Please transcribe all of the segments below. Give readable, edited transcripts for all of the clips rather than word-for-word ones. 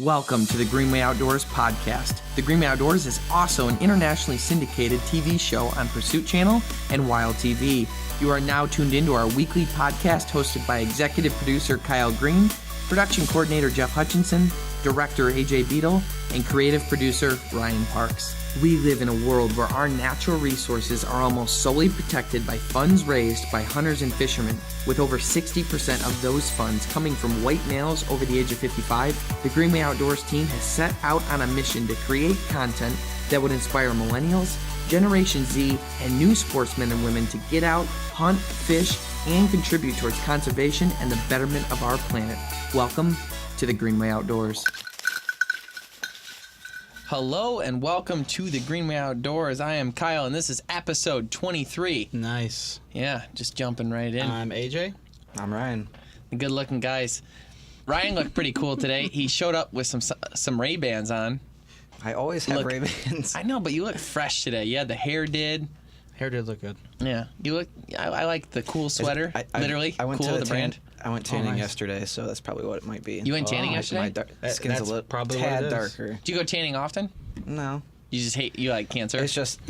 Welcome to the Greenway Outdoors podcast. The Greenway Outdoors is also an internationally syndicated TV show on Pursuit Channel and Wild TV. You are now tuned into our weekly podcast hosted by executive producer Kyle Green, production coordinator Jeff Hutchinson, director AJ Beadle, and creative producer Ryan Parks. We live in a world where our natural resources are almost solely protected by funds raised by hunters and fishermen, with over 60% of those funds coming from white males over the age of 55. The Greenway Outdoors team has set out on a mission to create content that would inspire millennials, Generation Z, and new sportsmen and women to get out, hunt, fish, and contribute towards conservation and the betterment of our planet. Welcome to the Greenway Outdoors. Hello and welcome to the Greenway Outdoors. I am Kyle and this is episode 23. Nice. Yeah, just jumping right in. I'm AJ. I'm Ryan. Good looking guys. Ryan looked pretty cool today. He showed up with some Ray-Bans on. I always have Ray-Bans. I know, but you look fresh today. Yeah, the hair did. Hair did look good. Yeah, you look. I like the cool sweater. Literally, I went cool to the brand. I went tanning yesterday, so that's probably what it might be. You went tanning yesterday? My skin's a little probably tad darker. Do you go tanning often? No. You just hate. You like cancer? It's just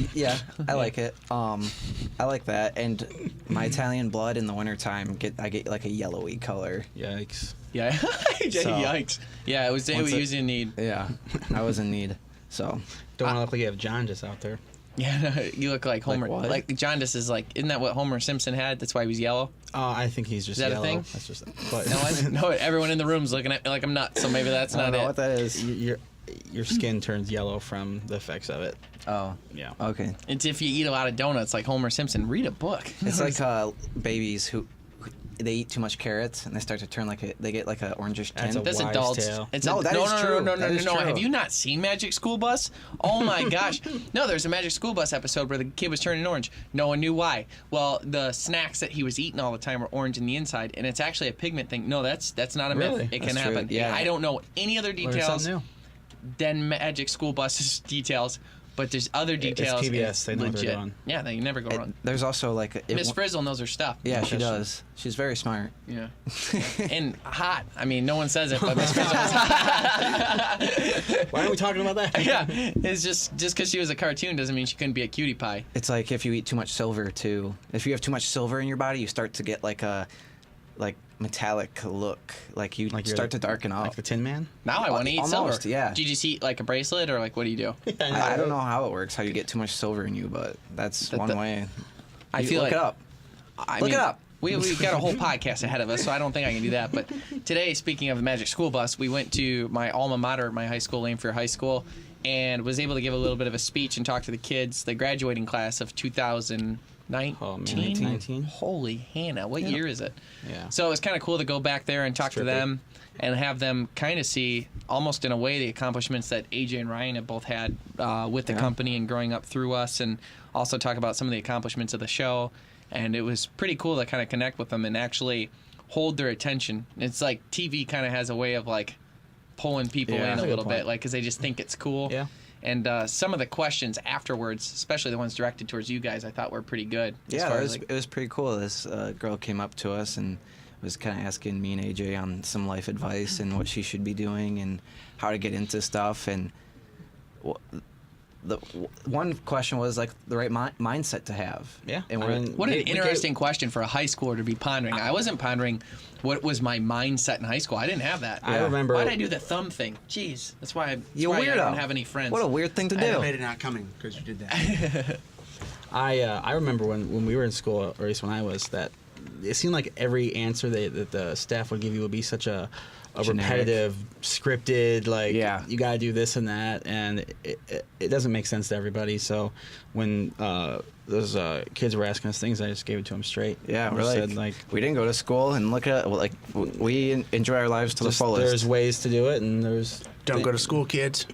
I like it. I like that, and my Italian blood in the wintertime I get like a yellowy color. Yikes. Yeah. Yikes. Yeah, it was day we usually need. Yeah, I was in need. So don't want to look like you have jaundice out there. Yeah, no, you look like Homer. Like what? Like jaundice is like, isn't that what Homer Simpson had? That's why he was yellow. I think he's just yellow. Is that a thing? That's just. No, everyone in the room's looking at me like I'm nuts. So maybe that's not I don't know it. what that is. Your skin turns yellow from the effects of it. Oh. Yeah. Okay. It's if you eat a lot of donuts like Homer Simpson. Read a book. It's like babies who they eat too much carrots and they start to turn they get like an orangish tint. That's adults. No, that is true. Have you not seen Magic School Bus? Oh my gosh. No, there's a Magic School Bus episode where the kid was turning orange. No one knew why. Well, the snacks that he was eating all the time were orange in the inside, and it's actually a pigment thing. No, that's not a Really? myth. It That's can true. happen. Yeah. I don't know any other details New. than Magic School Bus's details, but there's other details. It's PBS. It's They know what they're legit. doing. Yeah, they never go wrong. There's also like Miss Frizzle knows her stuff. Yeah, she does. She's very smart. Yeah. And hot. I mean, no one says it, but Miss Frizzle is hot. Why are we talking about that? Yeah. It's just because she was a cartoon doesn't mean she couldn't be a cutie pie. It's like if you eat too much silver too. If you have too much silver in your body, you start to get like a metallic look. Like you start to darken up. Like the Tin Man? Now I want to eat Almost, silver. yeah. Do you just eat like a bracelet or like what do you do? I don't know how it works, how you get too much silver in you, but that's one way. I feel look like it up. Look it up. We've got a whole podcast ahead of us, so I don't think I can do that. But today, speaking of the Magic School Bus, we went to my alma mater at my high school, Lane Fair High School, and was able to give a little bit of a speech and talk to the kids, the graduating class of 2019. Oh, man, 19? Holy Hannah, what year is it? Yeah. So it was kind of cool to go back there and talk to them and have them kind of see, almost in a way, the accomplishments that AJ and Ryan have both had with the company and growing up through us, and also talk about some of the accomplishments of the show. And it was pretty cool to kind of connect with them and actually hold their attention. It's like TV kind of has a way of like pulling people in a little bit, like because they just think it's cool. Yeah. And some of the questions afterwards, especially the ones directed towards you guys, I thought were pretty good. Yeah, it was pretty cool. This girl came up to us and was kind of asking me and AJ on some life advice and what she should be doing and how to get into stuff. And the one question was like the right mindset to have. Yeah. And what an interesting question for a high schooler to be pondering. I wasn't pondering what was my mindset in high school. I didn't have that. I remember. Why did I do the thumb thing? Jeez, that's why I don't have any friends. What a weird thing to do. I made it not coming because you did that. I remember when we were in school, or at least when I was, that it seemed like every answer that the staff would give you would be such a repetitive, scripted, like you got to do this and that, and it doesn't make sense to everybody. So when those kids were asking us things, I just gave it to them straight. Yeah, we didn't go to school and look at we enjoy our lives to the fullest. There's ways to do it, and Don't go to school, kids.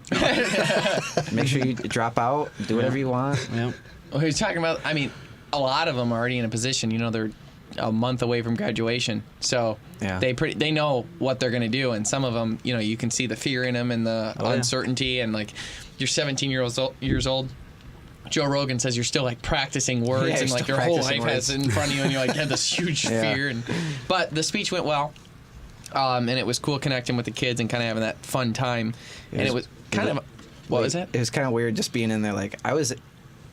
Make sure you drop out, do whatever you want. Yeah. Well, he's talking about. I mean, a lot of them are already in a position. They're a month away from graduation, so they know what they're going to do, and some of them, you can see the fear in them and the uncertainty, and like you're 17 years old. Joe Rogan says you're still like practicing words, and like your whole life has in front of you, and you like have this huge fear. But the speech went well. and it was cool connecting with the kids and kind of having that fun time. And it was kind of, what was it? It was kind of weird just being in there. Like, I was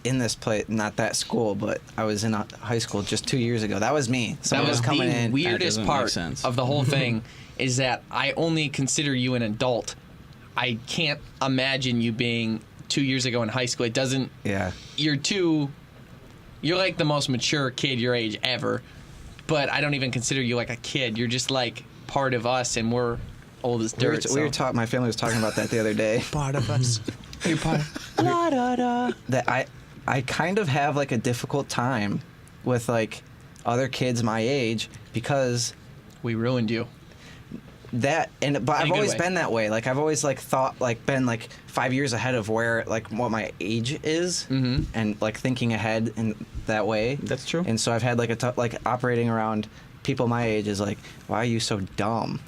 in this place, not that school, but I was in high school just 2 years ago. That was me. Someone was coming in. The weirdest part of the whole thing is that I only consider you an adult. I can't imagine you being 2 years ago in high school. It doesn't. Yeah. You're like the most mature kid your age ever, but I don't even consider you like a kid. You're just like part of us, and we're old as dirt. My family was talking about that the other day. Part of us. You're part of la, da, da. That I kind of have like a difficult time with like other kids my age because we ruined you. But I've always been that way. Like, I've always like thought, like, been like 5 years ahead of where like what my age is, and like thinking ahead in that way. That's true. And so I've had like like operating around people my age is like, why are you so dumb?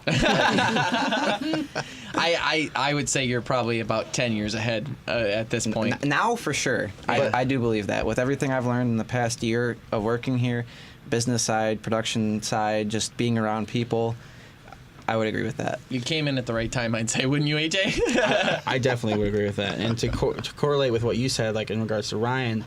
I would say you're probably about 10 years ahead at this point. Now for sure. I do believe that. With everything I've learned in the past year of working here, business side, production side, just being around people, I would agree with that. You came in at the right time, I'd say, wouldn't you, AJ? I definitely would agree with that. And to correlate with what you said, like in regards to Ryan,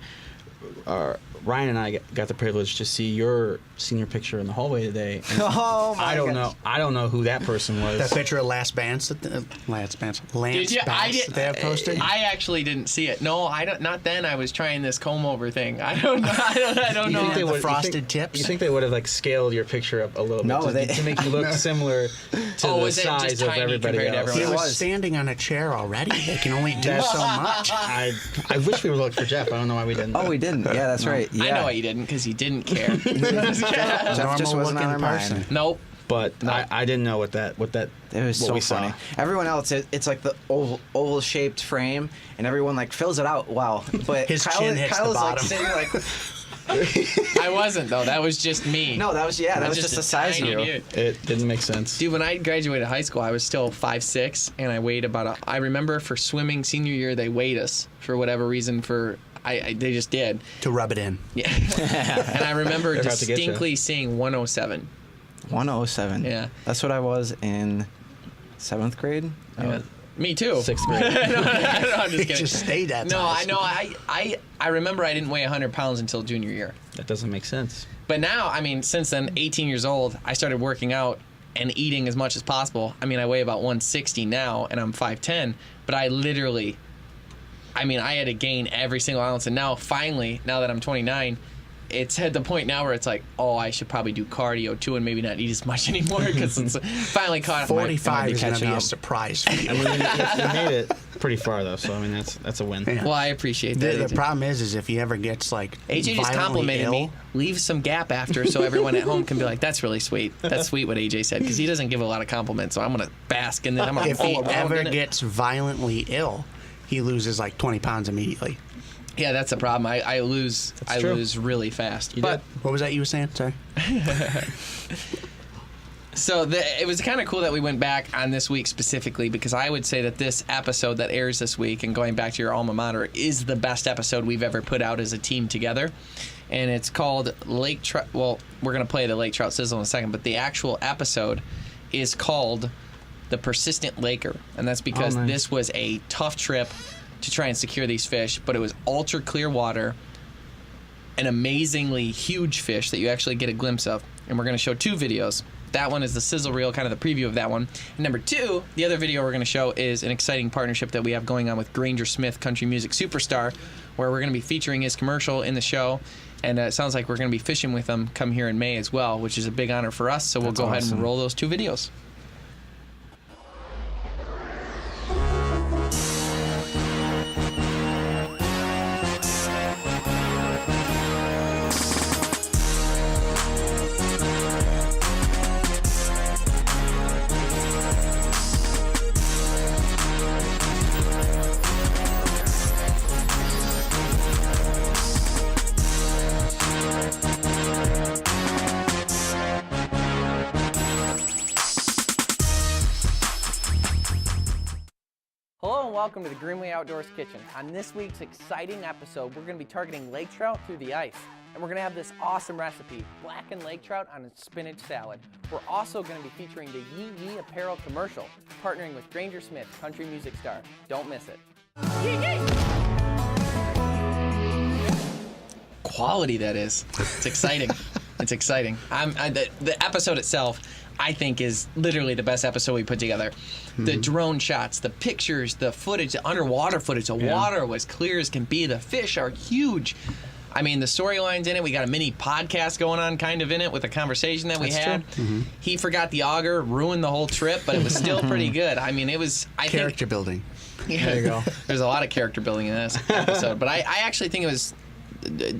Ryan and I got the privilege to see your senior picture in the hallway today. And Oh my gosh. I don't know who that person was. That picture of Lance Bass that they have posted. I actually didn't see it. No, I don't. Not then. I was trying this comb over thing. I don't know. I don't know. You think the frosted tips? You think they would have like scaled your picture up a little bit to make you look similar to the size of everybody else? He was standing on a chair already. They can only do so much. I wish we would look for Jeff. I don't know why we didn't. Oh, we didn't. Yeah, that's right. Yeah. I know why you didn't, because you didn't care. Jeff just wasn't on our mind. Nope. But no. I didn't know what that. It was so funny. Everyone else, it's like the oval shaped frame, and everyone like fills it out. Wow. But his chin hits the bottom. Like, I wasn't though. That was just me. No, that was just the size of you. Dude. It didn't make sense. Dude, when I graduated high school, I was still 5'6", and I weighed I remember for swimming senior year, they weighed us for whatever reason. They just did. To rub it in. Yeah. And I remember distinctly seeing 107. 107. Yeah. That's what I was in 7th grade. Yeah. Me too. 6th grade. No, I'm just kidding. Just stayed that No, size. I know. I remember I didn't weigh 100 pounds until junior year. That doesn't make sense. But now, I mean, since then, 18 years old, I started working out and eating as much as possible. I mean, I weigh about 160 now, and I'm 5'10", but I had to gain every single ounce. And now, finally, now that I'm 29, it's at the point now where it's like, oh, I should probably do cardio too and maybe not eat as much anymore because it's finally caught up. 45 is going to be a surprise for you. I mean, you made it pretty far though, so I mean that's a win. Yeah. Well, I appreciate that. The problem is if he ever gets like AJ just complimented me. Leave some gap after so everyone at home can be like, that's really sweet. That's sweet what AJ said, because he doesn't give a lot of compliments. So I'm going to bask in that. If he ever gets violently ill, he loses like 20 pounds immediately. Yeah, that's the problem. I lose really fast. But what was that you were saying? Sorry. So it was kind of cool that we went back on this week specifically, because I would say that this episode that airs this week, and going back to your alma mater, is the best episode we've ever put out as a team together. And it's called Lake Trout. Well, we're going to play the Lake Trout Sizzle in a second, but the actual episode is called The Persistent Laker. And that's because this was a tough trip to try and secure these fish, but it was ultra clear water, an amazingly huge fish that you actually get a glimpse of. And we're going to show 2 videos. That one is the sizzle reel, kind of the preview of that one. And number 2, the other video we're going to show is an exciting partnership that we have going on with Granger Smith, country music superstar, where we're going to be featuring his commercial in the show. And it sounds like we're going to be fishing with him come here in May as well, which is a big honor for us. So we'll go ahead and roll those 2 videos. Hello and welcome to the Greenway Outdoors Kitchen. On this week's exciting episode, we're going to be targeting lake trout through the ice. And and we're going to have this awesome recipe, blackened lake trout on a spinach salad. We're also going to be featuring the Yee Yee apparel commercial, partnering with Granger Smith, country music star. Don't miss it. Yee Yee! Quality, that is. It's exciting. It's exciting. The episode itself, I think, is literally the best episode we put together. The drone shots, the pictures, the footage, the underwater footage. The water was clear as can be. The fish are huge. I mean, the storyline's in it. We got a mini podcast going on kind of in it with a conversation that we had. He forgot the auger, ruined the whole trip, but it was still pretty good. I mean, it was... Character building. Yeah, there you go. There's a lot of character building in this episode. But I actually think it was...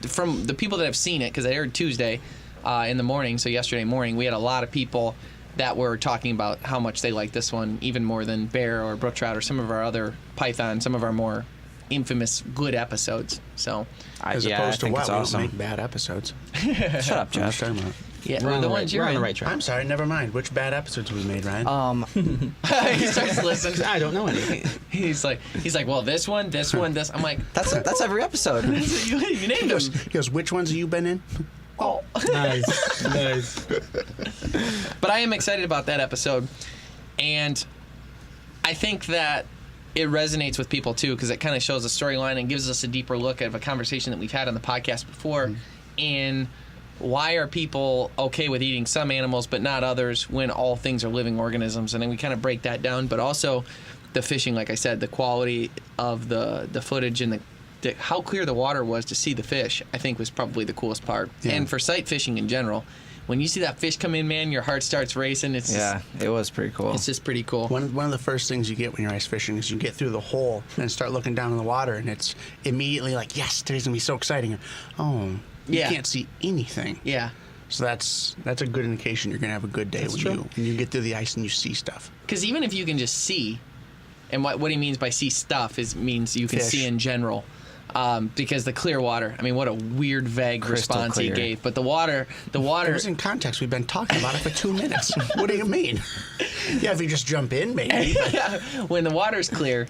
From the people that have seen it, because it aired Tuesday in the morning, so yesterday morning, we had a lot of people that were talking about how much they like this one, even more than bear or brook trout or some of our other python, some of our more infamous good episodes. So, as opposed to what? We don't make bad episodes. Shut up, Jeff. Yeah, we're the ones you're on in. the right track. I'm sorry, never mind. Which bad episodes we made, Ryan? He starts listening. I don't know any. He's like, well, this one, this. I'm like, that's every episode. you named them. He goes, which ones have you been in? Oh, Nice. But I am excited about that episode, and I think that it resonates with people too, because it kind of shows a storyline and gives us a deeper look at a conversation that we've had on the podcast before. In why are people okay with eating some animals but not others when all things are living organisms? And then we kind of break that down, but also the fishing, like I said, the quality of the footage and how clear the water was to see the fish, I think was probably the coolest part. Yeah. And for sight fishing in general, when you see that fish come in, man, your heart starts racing. It was pretty cool. It's just pretty cool. One of the first things you get when you're ice fishing is you get through the hole and start looking down in the water, and it's immediately like, yes, today's going to be so exciting. Oh, you can't see anything. Yeah. So that's a good indication you're going to have a good day when you get through the ice and you see stuff. Because even if you can just see, and what he means by see stuff means you can see in general. Because the clear water, I mean, what a weird, vague response he gave. But the water... It was in context. We've been talking about it for 2 minutes. What do you mean? Yeah, if you just jump in, maybe. When the water's clear,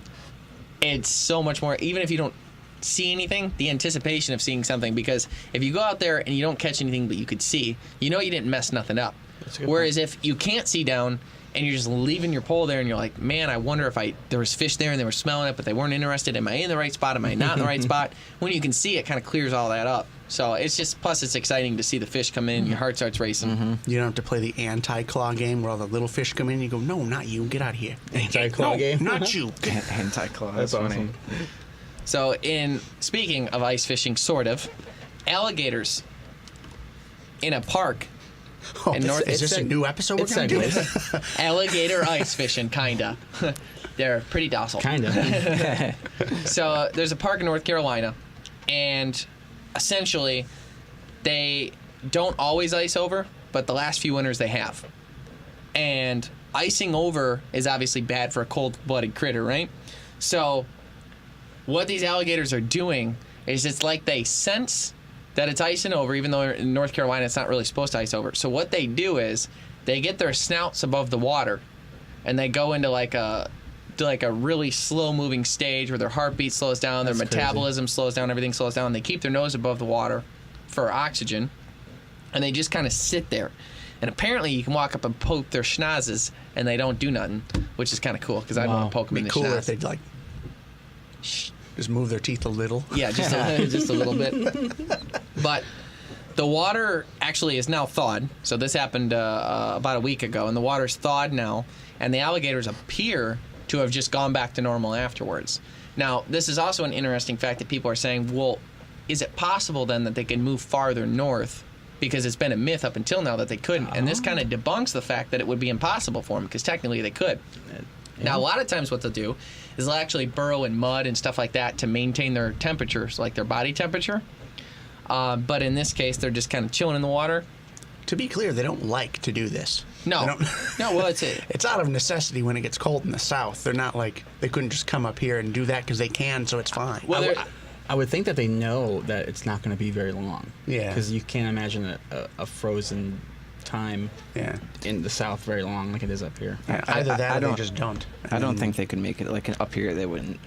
it's so much more... Even if you don't see anything, the anticipation of seeing something, because if you go out there and you don't catch anything but you could see, you know you didn't mess nothing up. Whereas if you can't see down and you're just leaving your pole there and you're like, man, I wonder if there was fish there and they were smelling it but they weren't interested. Am I in the right spot? Am I not in the right spot? When you can see, it kind of clears all that up. So it's just, plus it's exciting to see the fish come in, your heart starts racing. You don't have to play the anti-claw game where all the little fish come in and you go, no, not you, get out of here. Anti-claw game? Not you. Anti-claw. That's awesome. So speaking of ice fishing, sort of, alligators in a park. Oh, is this a new episode we're going to do? Alligator ice fishing, kinda. They're pretty docile. Kinda. So there's a park in North Carolina, and essentially they don't always ice over, but the last few winters they have. And icing over is obviously bad for a cold-blooded critter, right? So what these alligators are doing is it's like they sense that it's icing over, even though in North Carolina it's not really supposed to ice over. So what they do is they get their snouts above the water, and they go into like a really slow-moving stage where their heartbeat slows down, their metabolism slows down, everything slows down. They keep their nose above the water for oxygen, and they just kind of sit there. And apparently you can walk up and poke their schnozzes, and they don't do nothing, which is kind of cool, because I'd want to poke them in the cool schnoz. if they'd like just move their teeth a little. Yeah, just a little bit. But the water actually is now thawed. So this happened about a week ago, and the water's thawed now, and the alligators appear to have just gone back to normal afterwards. Now, this is also an interesting fact that people are saying, well, is it possible then that they can move farther north? Because it's been a myth up until now that they couldn't. And this kind of debunks the fact that it would be impossible for them, because technically they could. Now, a lot of times what they'll do is they'll actually burrow in mud and stuff like that to maintain their temperatures, like their body temperature. But in this case, they're just kind of chilling in the water. To be clear, they don't like to do this. No. No, well, it's out of necessity when it gets cold in the South. They're not like, they couldn't just come up here and do that because they can, so it's fine. Well, I would think that they know that it's not going to be very long. Yeah. Because you can't imagine a frozen time in the South very long like it is up here. Either that or they just don't. I don't think they could make it. Like up here, they wouldn't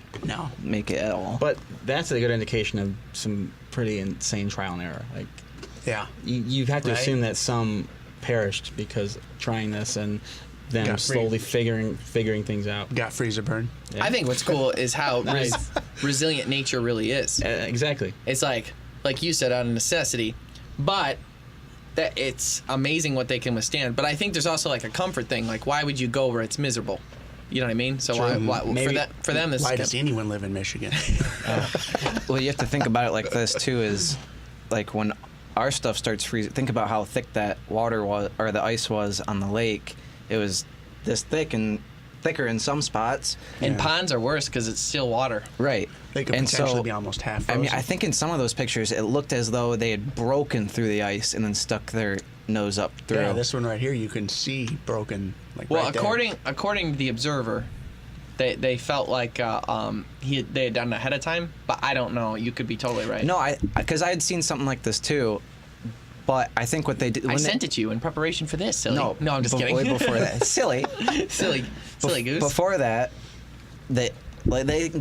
make it at all. But that's a good indication of some pretty insane trial and error. Like Yeah. You have to Right. assume that some perished because trying this and them Got slowly figuring things out. Got freezer burn. Yeah. I think what's cool is how Nice. resilient nature really is. Exactly. It's like you said, out of necessity, but that it's amazing what they can withstand. But I think there's also like a comfort thing. Like, why would you go where it's miserable? You know what I mean? So why Maybe- for them this Why is does anyone live in Michigan? Well, you have to think about it like this too: is like when our stuff starts freezing. Think about how thick that water was, or the ice was on the lake. It was this thick and thicker in some spots. and Yeah. ponds are worse because it's still water. Right. They could And potentially so, be almost half I frozen. mean, I think in some of those pictures, it looked as though they had broken through the ice and then stuck their nose up through. Yeah, this one right here, you can see broken. Like Well, right there. according to the Observer, they felt like they had done it ahead of time, but I don't know. You could be totally right. No, because I had seen something like this too, but I think what they did. I sent it to you in preparation for this. Silly. No, I'm just kidding. Way before that, silly. silly goose. Before that, they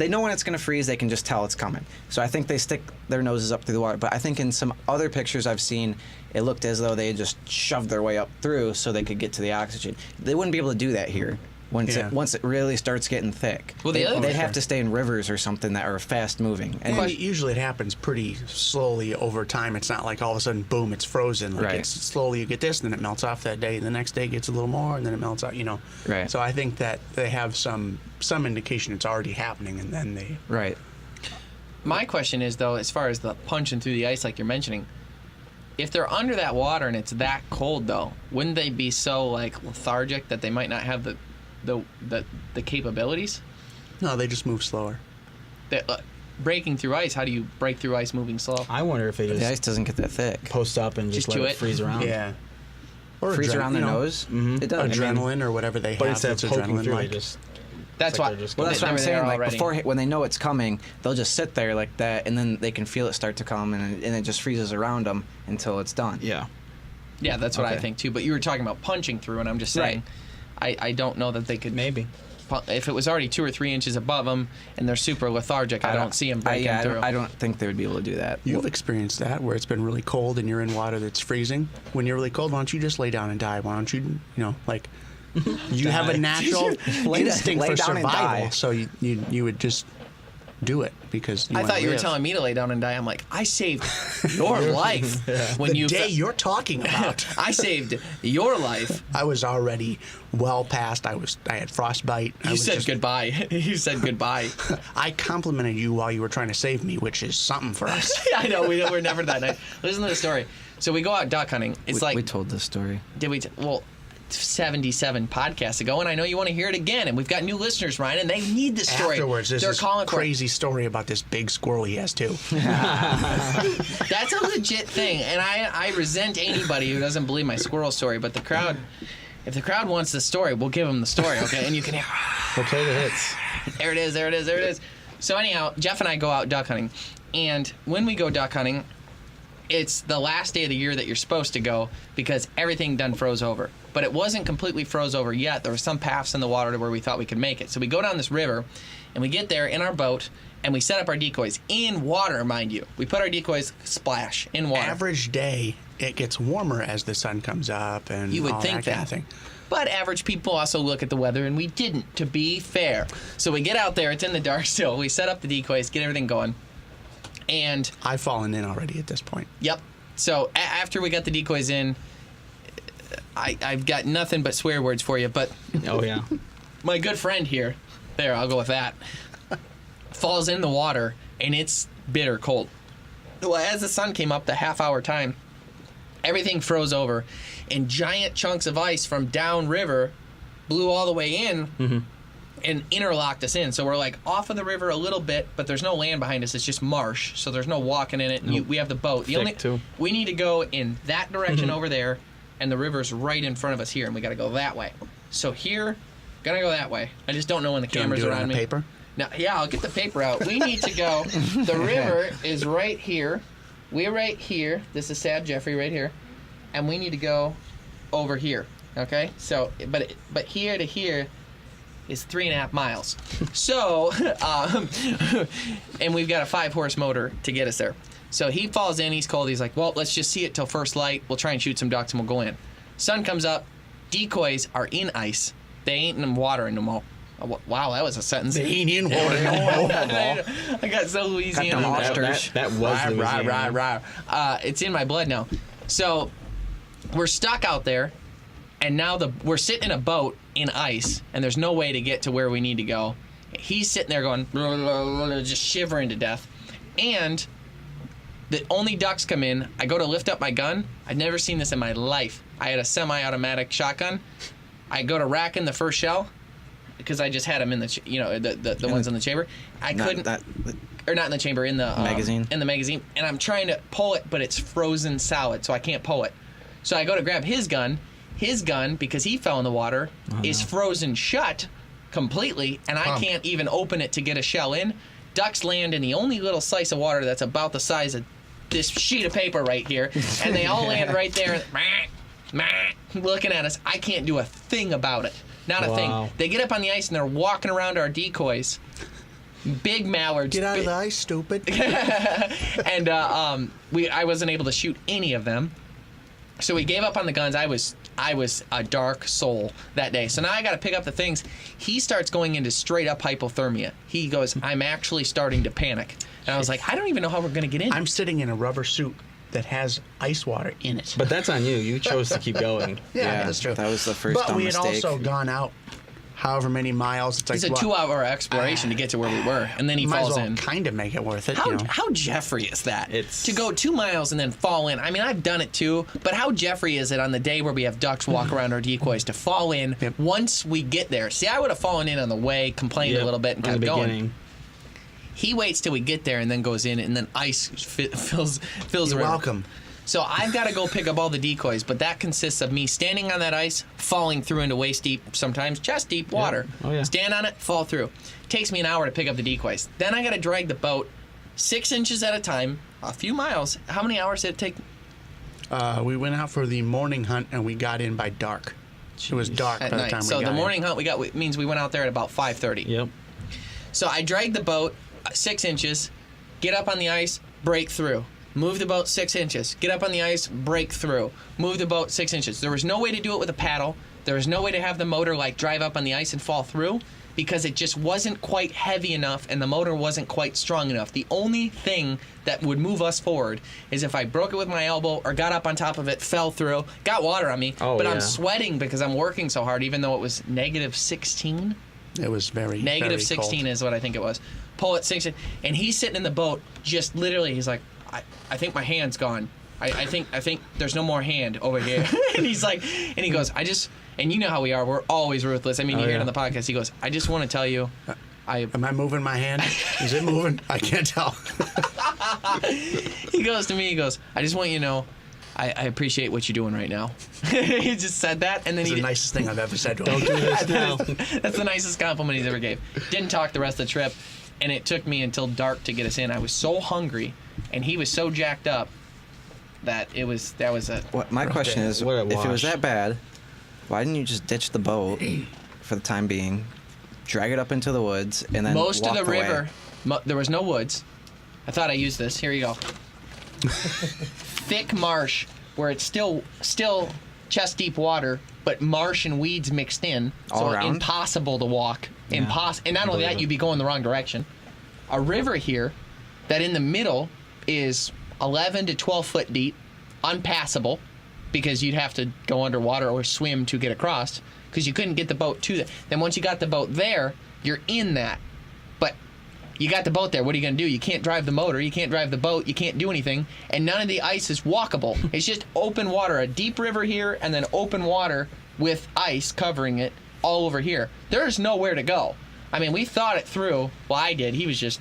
know when it's going to freeze. They can just tell it's coming. So I think they stick their noses up through the water. But I think in some other pictures I've seen, it looked as though they had just shoved their way up through so they could get to the oxygen. They wouldn't be able to do that here. Once it really starts getting thick, Well, they'd have to stay in rivers or something that are fast moving. And And usually it happens pretty slowly over time. It's not like all of a sudden, boom, it's frozen. Like Right. it's slowly you get this, and then it melts off that day. The next day it gets a little more, and then it melts out. Right. So I think that they have some indication it's already happening, and then they. right. My question is, though, as far as the punching through the ice like you're mentioning, if they're under that water and it's that cold, though, wouldn't they be so like lethargic that they might not have the capabilities? No, they just move slower. Breaking through ice, how do you break through ice moving slow? I wonder if they The ice just doesn't get that thick. post up and just Just chew let it? it freeze around. Yeah. Or Freeze around their you know, nose. It does. Adrenaline or whatever they But have. instead of That's poking adrenaline through, they like. just. That's it's like why. they're just Well, going- that's what I'm They were saying. there Like already. before, when they know it's coming, they'll just sit there like that, and then they can feel it start to come, and it just freezes around them until it's done. Yeah. Yeah, that's what I Okay. think too. But you were talking about punching through, and I'm just saying, I don't know that they could. Maybe. If it was already 2 or 3 inches above them and they're super lethargic, I don't see them breaking through. I don't think they would be able to do that. You've experienced that where it's been really cold and you're in water that's freezing. When you're really cold, why don't you just lay down and die? Why don't you, you have a natural Lay instinct for down and die. survival, so you would just do it because you I wanna thought you were live. telling me to lay down and die. I'm like, I saved your life when the you. day you're talking about. I saved your life. I was already well past. I had frostbite. I You was said just- goodbye. You said goodbye. I complimented you while you were trying to save me, which is something for us. I know we're never that nice. Listen to the story. So we go out duck hunting. It's like we told this story. did we? Well, 77 podcasts ago, and I know you want to hear it again. And we've got new listeners, Ryan, and they need this story. Afterwards, there's They're this calling for it. crazy story about this big squirrel he has too. That's a legit thing, and I resent anybody who doesn't believe my squirrel story. But the crowd, if the crowd wants the story, we'll give them the story, okay? And you can hear. We'll play the hits. There it is, there it is, there it is. So anyhow, Jeff and I go out duck hunting, and when we go duck hunting, it's the last day of the year that you're supposed to go because everything done froze over. But it wasn't completely froze over yet. There were some paths in the water to where we thought we could make it. So we go down this river, and we get there in our boat, and we set up our decoys in water, mind you. We put our decoys splash in water. Average day, it gets warmer as the sun comes up, and You would all think that kind that. of thing. But average people also look at the weather, and we didn't, to be fair. So we get out there. It's in the dark still. We set up the decoys, get everything going. And, I've fallen in already at this point. yep. So after we got the decoys in, I've got nothing but swear words for you. But Oh, yeah. my good friend here, there, I'll go with that, falls in the water, and it's bitter cold. Well, as the sun came up, the half-hour time, everything froze over, and giant chunks of ice from downriver blew all the way in and interlocked us in. So we're like off of the river a little bit, but there's no land behind us. It's just marsh, so there's no walking in it. And we have the boat. Thick, too. We need to go in that direction over there, and the river's right in front of us here, and we got to go that way. So here, gonna go that way. I just don't know when the Do you wanna camera's do it around on me. paper? Now, yeah, I'll get the paper out. We need to go. The river is right here. We're right here. This is Sad Jeffrey right here, and we need to go over here. Okay. So, but here to here is 3.5 miles. So, and we've got a 5-horse motor to get us there. So he falls in, he's cold. He's like, well, let's just see it till first light. We'll try and shoot some ducks and we'll go in. Sun comes up. Decoys are in ice. They ain't in water anymore. Wow, that was a sentence. They ain't in water anymore. I got so Louisiana. That was Louisiana. It's in my blood now. So we're stuck out there, and now we're sitting in a boat in ice, and there's no way to get to where we need to go. He's sitting there going, just shivering to death. And the only ducks come in. I go to lift up my gun. I'd never seen this in my life. I had a semi-automatic shotgun. I go to rack in the first shell because I just had them in the the ones in the chamber. I couldn't, or not in the chamber, in the magazine. In the magazine, and I'm trying to pull it, but it's frozen solid, so I can't pull it. So I go to grab his gun. His gun, because he fell in the water, is frozen shut completely, and I can't even open it to get a shell in. Ducks land in the only little slice of water that's about the size of this sheet of paper right here, and they all land right there, looking at us. I can't do a thing about it. Not a thing. They get up on the ice and they're walking around our decoys. Big mallards. Get out of the ice, stupid. And I wasn't able to shoot any of them. So we gave up on the guns. I was a dark soul that day. So now I got to pick up the things. He starts going into straight up hypothermia. He goes, I'm actually starting to panic. And I was like, I don't even know how we're going to get in. I'm sitting in a rubber suit that has ice water in it. But that's on you. You chose to keep going. Yeah, that's true. That was the first But we had mistake. also gone out however many miles. It's like It's a 2-hour exploration to get to where we were, and then he falls in. Kind of make it worth it. How Jeffrey is that? It's to go 2 miles and then fall in. I mean, I've done it too, but how Jeffrey is it on the day where we have ducks walk around our decoys to fall in once we get there? See, I would have fallen in on the way, complained a little bit, and kept going. He waits till we get there and then goes in, and then ice fills the river. You're welcome. So I've got to go pick up all the decoys, but that consists of me standing on that ice, falling through into waist deep, sometimes chest deep water. Stand on it, fall through. Takes me an hour to pick up the decoys. Then I got to drag the boat 6 inches at a time, a few miles. How many hours did it take? We went out for the morning hunt and we got in by dark. It was dark At by night. the time So we got the morning in. hunt means we went out there at about 5:30. Yep. So I dragged the boat 6 inches, get up on the ice, break through. Move the boat 6 inches. Get up on the ice, break through. Move the boat 6 inches. There was no way to do it with a paddle. There was no way to have the motor drive up on the ice and fall through because it just wasn't quite heavy enough and the motor wasn't quite strong enough. The only thing that would move us forward is if I broke it with my elbow or got up on top of it, fell through, got water on me, I'm sweating because I'm working so hard even though it was negative 16. It was very Negative very 16 cold. is what I think it was. Pull it 6 and he's sitting in the boat just literally, he's like, I think my hand's gone. I think there's no more hand over here. And he's like, and he goes, and you know how we are. We're always ruthless. I mean, you hear it on the podcast. He goes, I just want to tell you, Am I moving my hand? Is it moving? I can't tell. He goes to me, he goes, I just want you to know, I appreciate what you're doing right now. He just said that, and then It's the nicest thing I've ever said to him. Don't do this now. That's the nicest compliment he's ever gave. Didn't talk the rest of the trip, and it took me until dark to get us in. I was so hungry, and he was so jacked up that that was a. My question is, if it was that bad, why didn't you just ditch the boat for the time being, drag it up into the woods, and then most walk of the away? river? There was no woods. I thought I used this. Here you go. Thick marsh where it's still chest deep water, but marsh and weeds mixed in, All around? Impossible to walk. And not only that, you'd be going the wrong direction. A river here that in the middle is 11 to 12 foot deep, unpassable, because you'd have to go underwater or swim to get across, because you couldn't get the boat to that. Then once you got the boat there, you're in that. But you got the boat there. What are you going to do? You can't drive the motor. You can't drive the boat. You can't do anything. And none of the ice is walkable. It's just open water. A deep river here and then open water with ice covering it all over here. There's nowhere to go. I mean, we thought it through. Well, I did. He was just...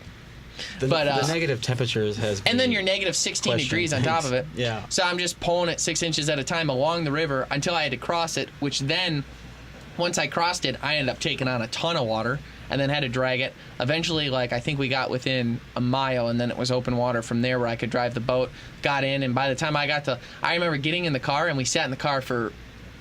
The negative temperatures has been and then you're negative 16 degrees on top of it. Yeah. So I'm just pulling it 6 inches at a time along the river until I had to cross it, which then, once I crossed it, I ended up taking on a ton of water and then had to drag it. Eventually, I think we got within a mile, and then it was open water from there where I could drive the boat, got in, and by the time I remember getting in the car, and we sat in the car for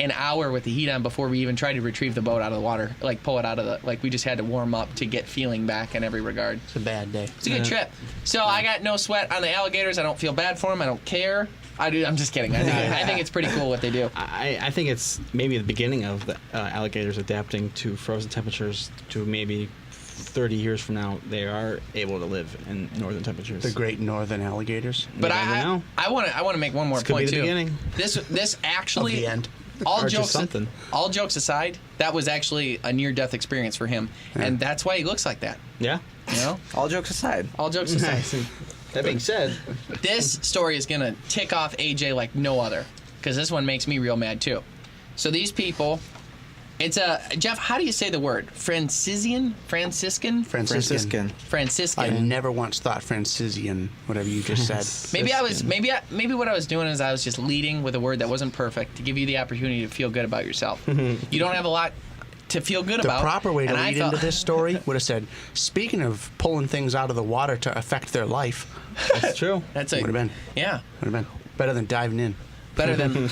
an hour with the heat on before we even tried to retrieve the boat out of the water, like pull it out of the, like we just had to warm up to get feeling back in every regard. It's a bad day. It's a good trip. So I got no sweat on the alligators. I don't feel bad for them. I don't care. I'm just kidding. I think it's pretty cool what they do. I think it's maybe the beginning of the alligators adapting to frozen temperatures to maybe 30 years from now, they are able to live in northern temperatures. The great northern alligators. But I want to make one more point too. Beginning. This actually, of the end. all jokes aside, that was actually a near-death experience for him, and that's why he looks like that. Yeah. You know. All jokes aside. All jokes aside. That being said, this story is gonna tick off AJ like no other, because this one makes me real mad too. So these people. It's Jeff, how do you say the word? Franciscan? I never once thought Francisian, whatever you just said. Maybe what I was doing is I was just leading with a word that wasn't perfect to give you the opportunity to feel good about yourself. You don't have a lot to feel good about. The proper way to lead into this story would have said, speaking of pulling things out of the water to affect their life. That's true. Would have been. Yeah. Would have been. Better than diving in. Better than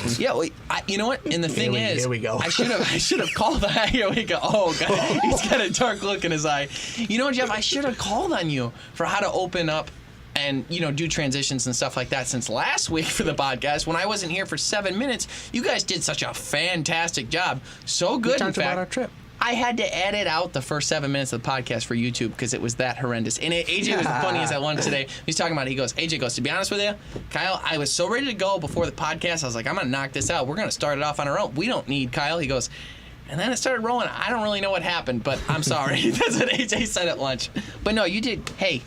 you know what? And the thing is, here we go. I should have called that. Here we go. Oh God, he's got a dark look in his eye. You know what, Jeff? I should have called on you for how to open up and do transitions and stuff like that. Since last week for the podcast, when I wasn't here for 7 minutes, you guys did such a fantastic job. So good. We talked about our trip. I had to edit out the first 7 minutes of the podcast for YouTube because it was that horrendous. And AJ was the funniest at lunch today. He's talking about it. AJ goes, to be honest with you, Kyle, I was so ready to go before the podcast. I was like, I'm going to knock this out. We're going to start it off on our own. We don't need Kyle. He goes, and then it started rolling. I don't really know what happened, but I'm sorry. That's what AJ said at lunch. But no, you did. Hey.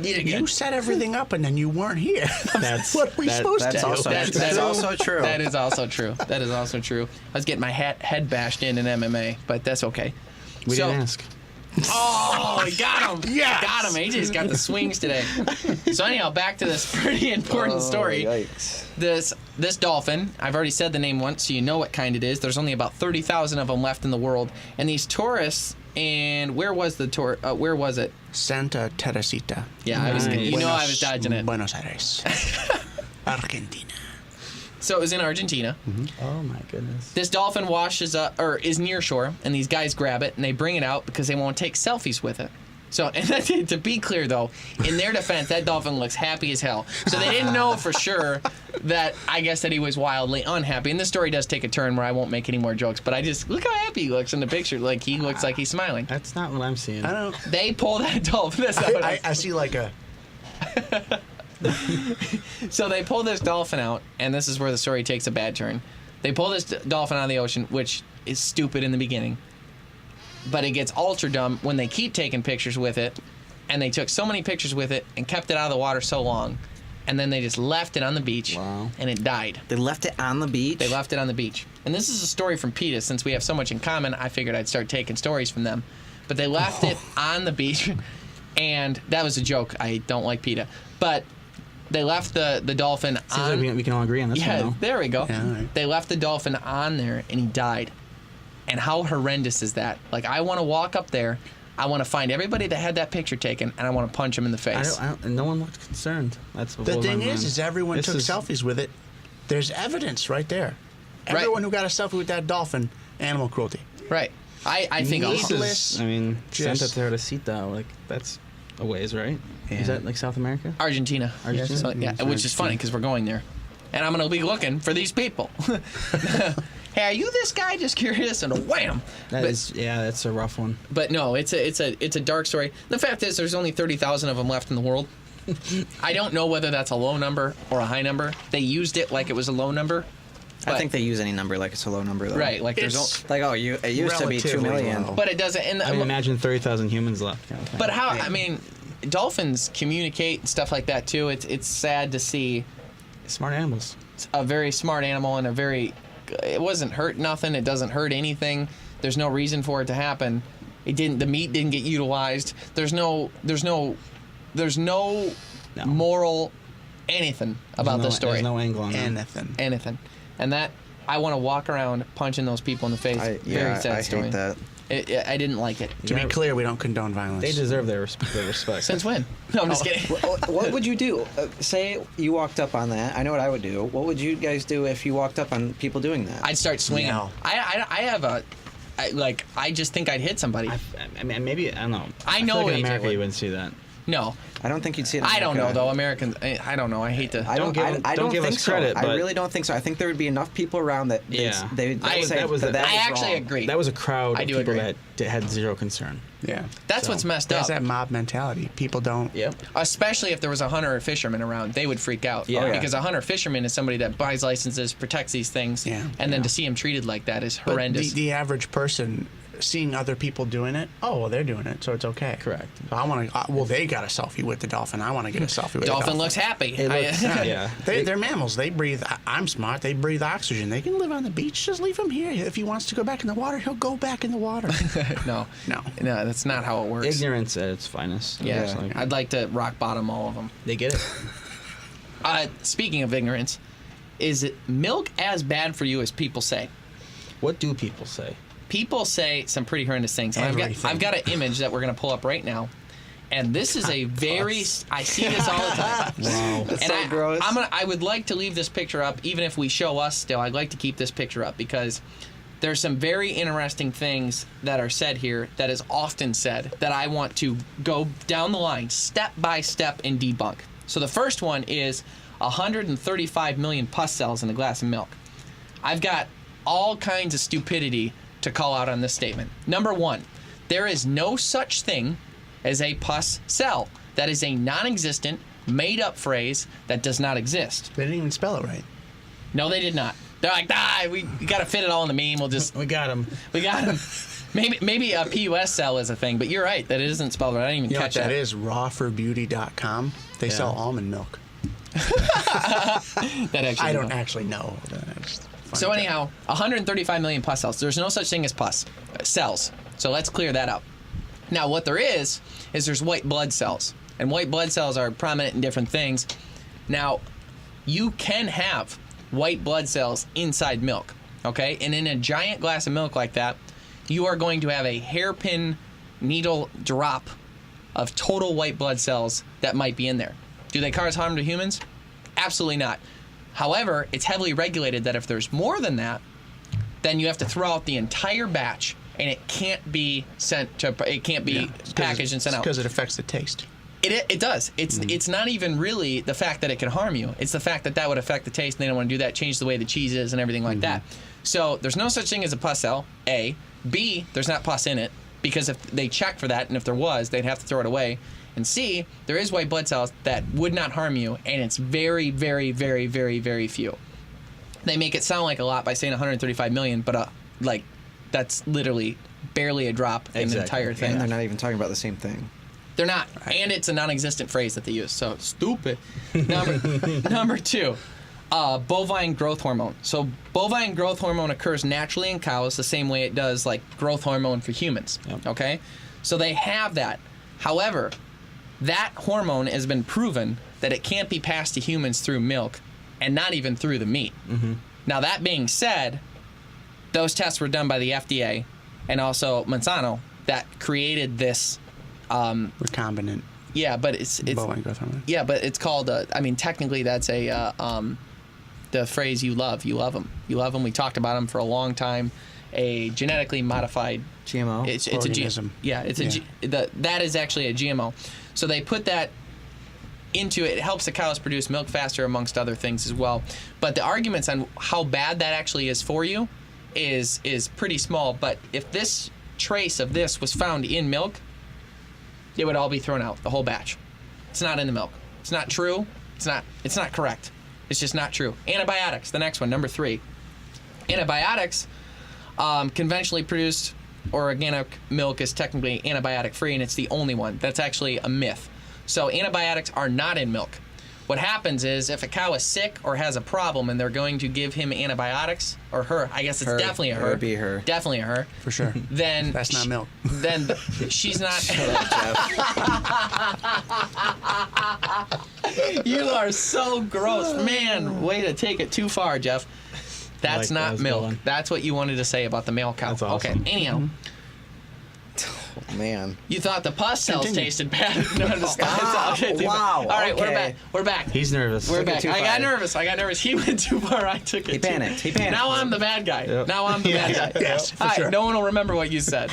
You set everything up and then you weren't here. That's what we supposed to do. That's also true. That is also true. That is also true. I was getting my head bashed in MMA, but that's okay. We didn't ask. Oh, we got him. Yes. Got him. AJ's got the swings today. So anyhow, back to this pretty important story. Yikes. This dolphin, I've already said the name once, so you know what kind it is. There's only about 30,000 of them left in the world. And these tourists, and where was it? Santa Teresita. Yeah, I was dodging it. Buenos Aires. Argentina. So it was in Argentina. Mm-hmm. Oh my goodness. This dolphin washes up, or is near shore, and these guys grab it and they bring it out because they won't take selfies with it. So, and to be clear though, in their defense, that dolphin looks happy as hell. So they didn't know for sure that he was wildly unhappy. And this story does take a turn where I won't make any more jokes, but I just look how happy he looks in the picture. Like he looks like he's smiling. That's not what I'm seeing. I don't. They pull that dolphin. I see like a. So they pull this dolphin out, and this is where the story takes a bad turn. They pull this dolphin out of the ocean, which is stupid in the beginning. But it gets ultra dumb when they keep taking pictures with it, and they took so many pictures with it and kept it out of the water so long, and then they just left it on the beach, and it died. They left it on the beach? They left it on the beach. And this is a story from PETA. Since we have so much in common, I figured I'd start taking stories from them. But they left it on the beach, and that was a joke. I don't like PETA. But they left the dolphin on... Like we can all agree on this one, though. There we go. Yeah, all right. They left the dolphin on there, and he died. And how horrendous is that? Like, I want to walk up there, I want to find everybody that had that picture taken, and I want to punch him in the face. No one looked concerned. That's what the thing is everyone took selfies with it. There's evidence right there. Everyone who got a selfie with that dolphin, animal cruelty. Right. I think needless. Santa Teresita, like that's a ways, right? Yeah. Is that like South America? Argentina. So, yeah, which is funny because we're going there, and I'm gonna be looking for these people. Hey, are you this guy? Just curious, and wham! That's a rough one. But no, it's a dark story. The fact is, there's only 30,000 of them left in the world. I don't know whether that's a low number or a high number. They used it like it was a low number. I think they use any number like it's a low number, though. Right, like it used to be 2 million. Low. But it doesn't. And imagine 30,000 humans left. Kind of thing. But how? I mean, dolphins communicate and stuff like that too. It's sad to see. Smart animals. It's a very smart animal and a very. It wasn't hurt nothing. It doesn't hurt anything. There's no reason for it to happen. It didn't. The meat didn't get utilized. There's no moral anything about this story. There's no angle on anything. And I want to walk around punching those people in the face. Very sad story. I hate that. I didn't like it. To be clear, we don't condone violence. They deserve their respect. Since when? No, I'm just kidding. What would you do? Say you walked up on that. I know what I would do. What would you guys do if you walked up on people doing that? I'd start swinging. No. I just think I'd hit somebody. I mean, maybe, I don't know. I know feel like in AJ America would. you wouldn't see that. No. I don't think you'd see it in I don't know, America. though. Americans, I don't know. I hate to. I don't give think us credit, so. but I really don't think so. I think there would be enough people around that they'd say that was that I is actually wrong. agree. That was a crowd I of do people agree. that had zero concern. Yeah. That's what's messed That's up. that mob mentality. People don't. Yep. Especially if there was a hunter or fisherman around, they would freak out. Yeah. Oh, yeah. Because a hunter fisherman is somebody that buys licenses, protects these things, Yeah. and then to see him treated like that is But horrendous. the average person seeing other people doing it, oh, well, they're doing it, so it's okay. Correct. So I want to, well, they got a selfie with the dolphin. I want to get a selfie with the Dolphin dolphin. looks happy. Yeah. They're mammals. They breathe. I'm smart. They breathe oxygen. They can live on the beach. Just leave him here. If he wants to go back in the water, he'll go back in the water. No, No. that's not how it works. Ignorance at its finest. Yeah, It's like, I'd like to rock bottom all of them. they get it. Speaking of ignorance, is milk as bad for you as people say? What do people say? People say some pretty horrendous things. And Everything. I've got an image that we're going to pull up right now. And this is a very... I see this all the time. Wow. That's And so gross. I would like to leave this picture up, even if we show us still. I'd like to keep this picture up because there's some very interesting things that are said here that is often said that I want to go down the line, step by step, and debunk. So the first one is 135 million pus cells in a glass of milk. I've got all kinds of stupidity to call out on this statement. Number one, there is no such thing as a pus cell. That is a non-existent, made-up phrase that does not exist. They didn't even spell it right. No, they did not. They're like, we got to fit it all in the meme. We'll just, We got him. we got him. Maybe a PUS cell is a thing, but you're right that it isn't spelled right. I didn't even You know what catch that that. is? Rawforbeauty.com. They sell almond milk. That actually. I don't actually know. So anyhow, 135 million pus cells. There's no such thing as pus cells. So let's clear that up. Now, what there is there's white blood cells. And white blood cells are prominent in different things. Now, you can have white blood cells inside milk, okay? And in a giant glass of milk like that, you are going to have a hairpin needle drop of total white blood cells that might be in there. Do they cause harm to humans? Absolutely not. However, it's heavily regulated that if there's more than that, then you have to throw out the entire batch, and it can't be packaged and sent out. Because it affects the taste. It does. It's not even really the fact that it can harm you. It's the fact that would affect the taste, and they don't want to do that, change the way the cheese is and everything like that. So there's no such thing as a pus cell, A. B, there's not pus in it, because if they check for that, and if there was, they'd have to throw it away. And C, there is white blood cells that would not harm you, and it's very, very, very, very, very few. They make it sound like a lot by saying 135 million, but that's literally barely a drop in the entire thing. And they're not even talking about the same thing. They're not. Right. And it's a non-existent phrase that they use. So stupid. Number two, bovine growth hormone. So bovine growth hormone occurs naturally in cows the same way it does like growth hormone for humans. Yep. Okay? So they have that. However, that hormone has been proven that it can't be passed to humans through milk and not even through the meat. Mm-hmm. Now, that being said, those tests were done by the FDA and also Monsanto that created this Recombinant. Yeah, but it's bovine growth hormone. Yeah, but it's called. Technically, that's the phrase "you love." You love them. You love them. We talked about them for a long time. A genetically modified GMO. It's a organism. That is actually a GMO. So they put that into it. It helps the cows produce milk faster, amongst other things as well. But the arguments on how bad that actually is for you is pretty small. But if this trace of this was found in milk, it would all be thrown out, the whole batch. It's not in the milk. It's not true. It's not correct. It's just not true. Antibiotics, the next one, number 3. Antibiotics, conventionally produced or organic milk is technically antibiotic free, and it's the only one. That's actually a myth. So antibiotics are not in milk. What happens is if a cow is sick or has a problem and they're going to give him antibiotics, or her, I guess it's definitely a her. It would be her. Definitely a her. For sure. Then That's not milk. Then she's not. Shut up, Jeff. You are so gross. Man, way to take it too far, Jeff. That's like not milk. That's what you wanted to say about the male cow. That's awesome. Okay, anyhow. Oh, man. You thought the pus cells tasted bad. No, Wow. All right, Okay. we're back. He's nervous. We're back. too I got far. nervous. He went too far. I took it. He panicked. Now I'm the bad guy. Yep. Now I'm the bad guy. Yes, for All right, sure. no one will remember what you said.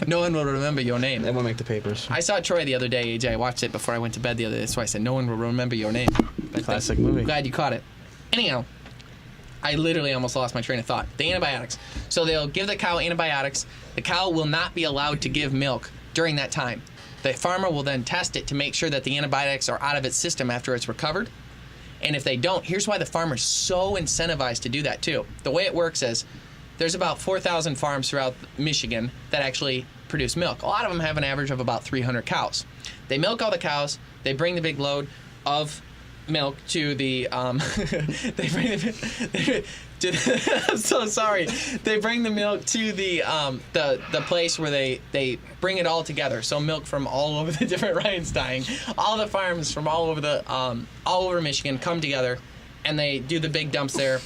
No one will remember your name. That won't make the papers. I saw Troy the other day, AJ. I watched it before I went to bed the other day, so I said, no one will remember your name. But Classic movie. Glad you caught it. Anyhow, I literally almost lost my train of thought. The antibiotics. So they'll give the cow antibiotics. The cow will not be allowed to give milk during that time. The farmer will then test it to make sure that the antibiotics are out of its system after it's recovered. And if they don't, here's why the farmer's so incentivized to do that too. The way it works is there's about 4,000 farms throughout Michigan that actually produce milk. A lot of them have an average of about 300 cows. They milk all the cows. They bring the big load of milk to the I'm so sorry. They bring the milk to the place where they bring it all together. So milk from all over the different Ryan's dying. All the farms from all over Michigan come together, and they do the big dumps there.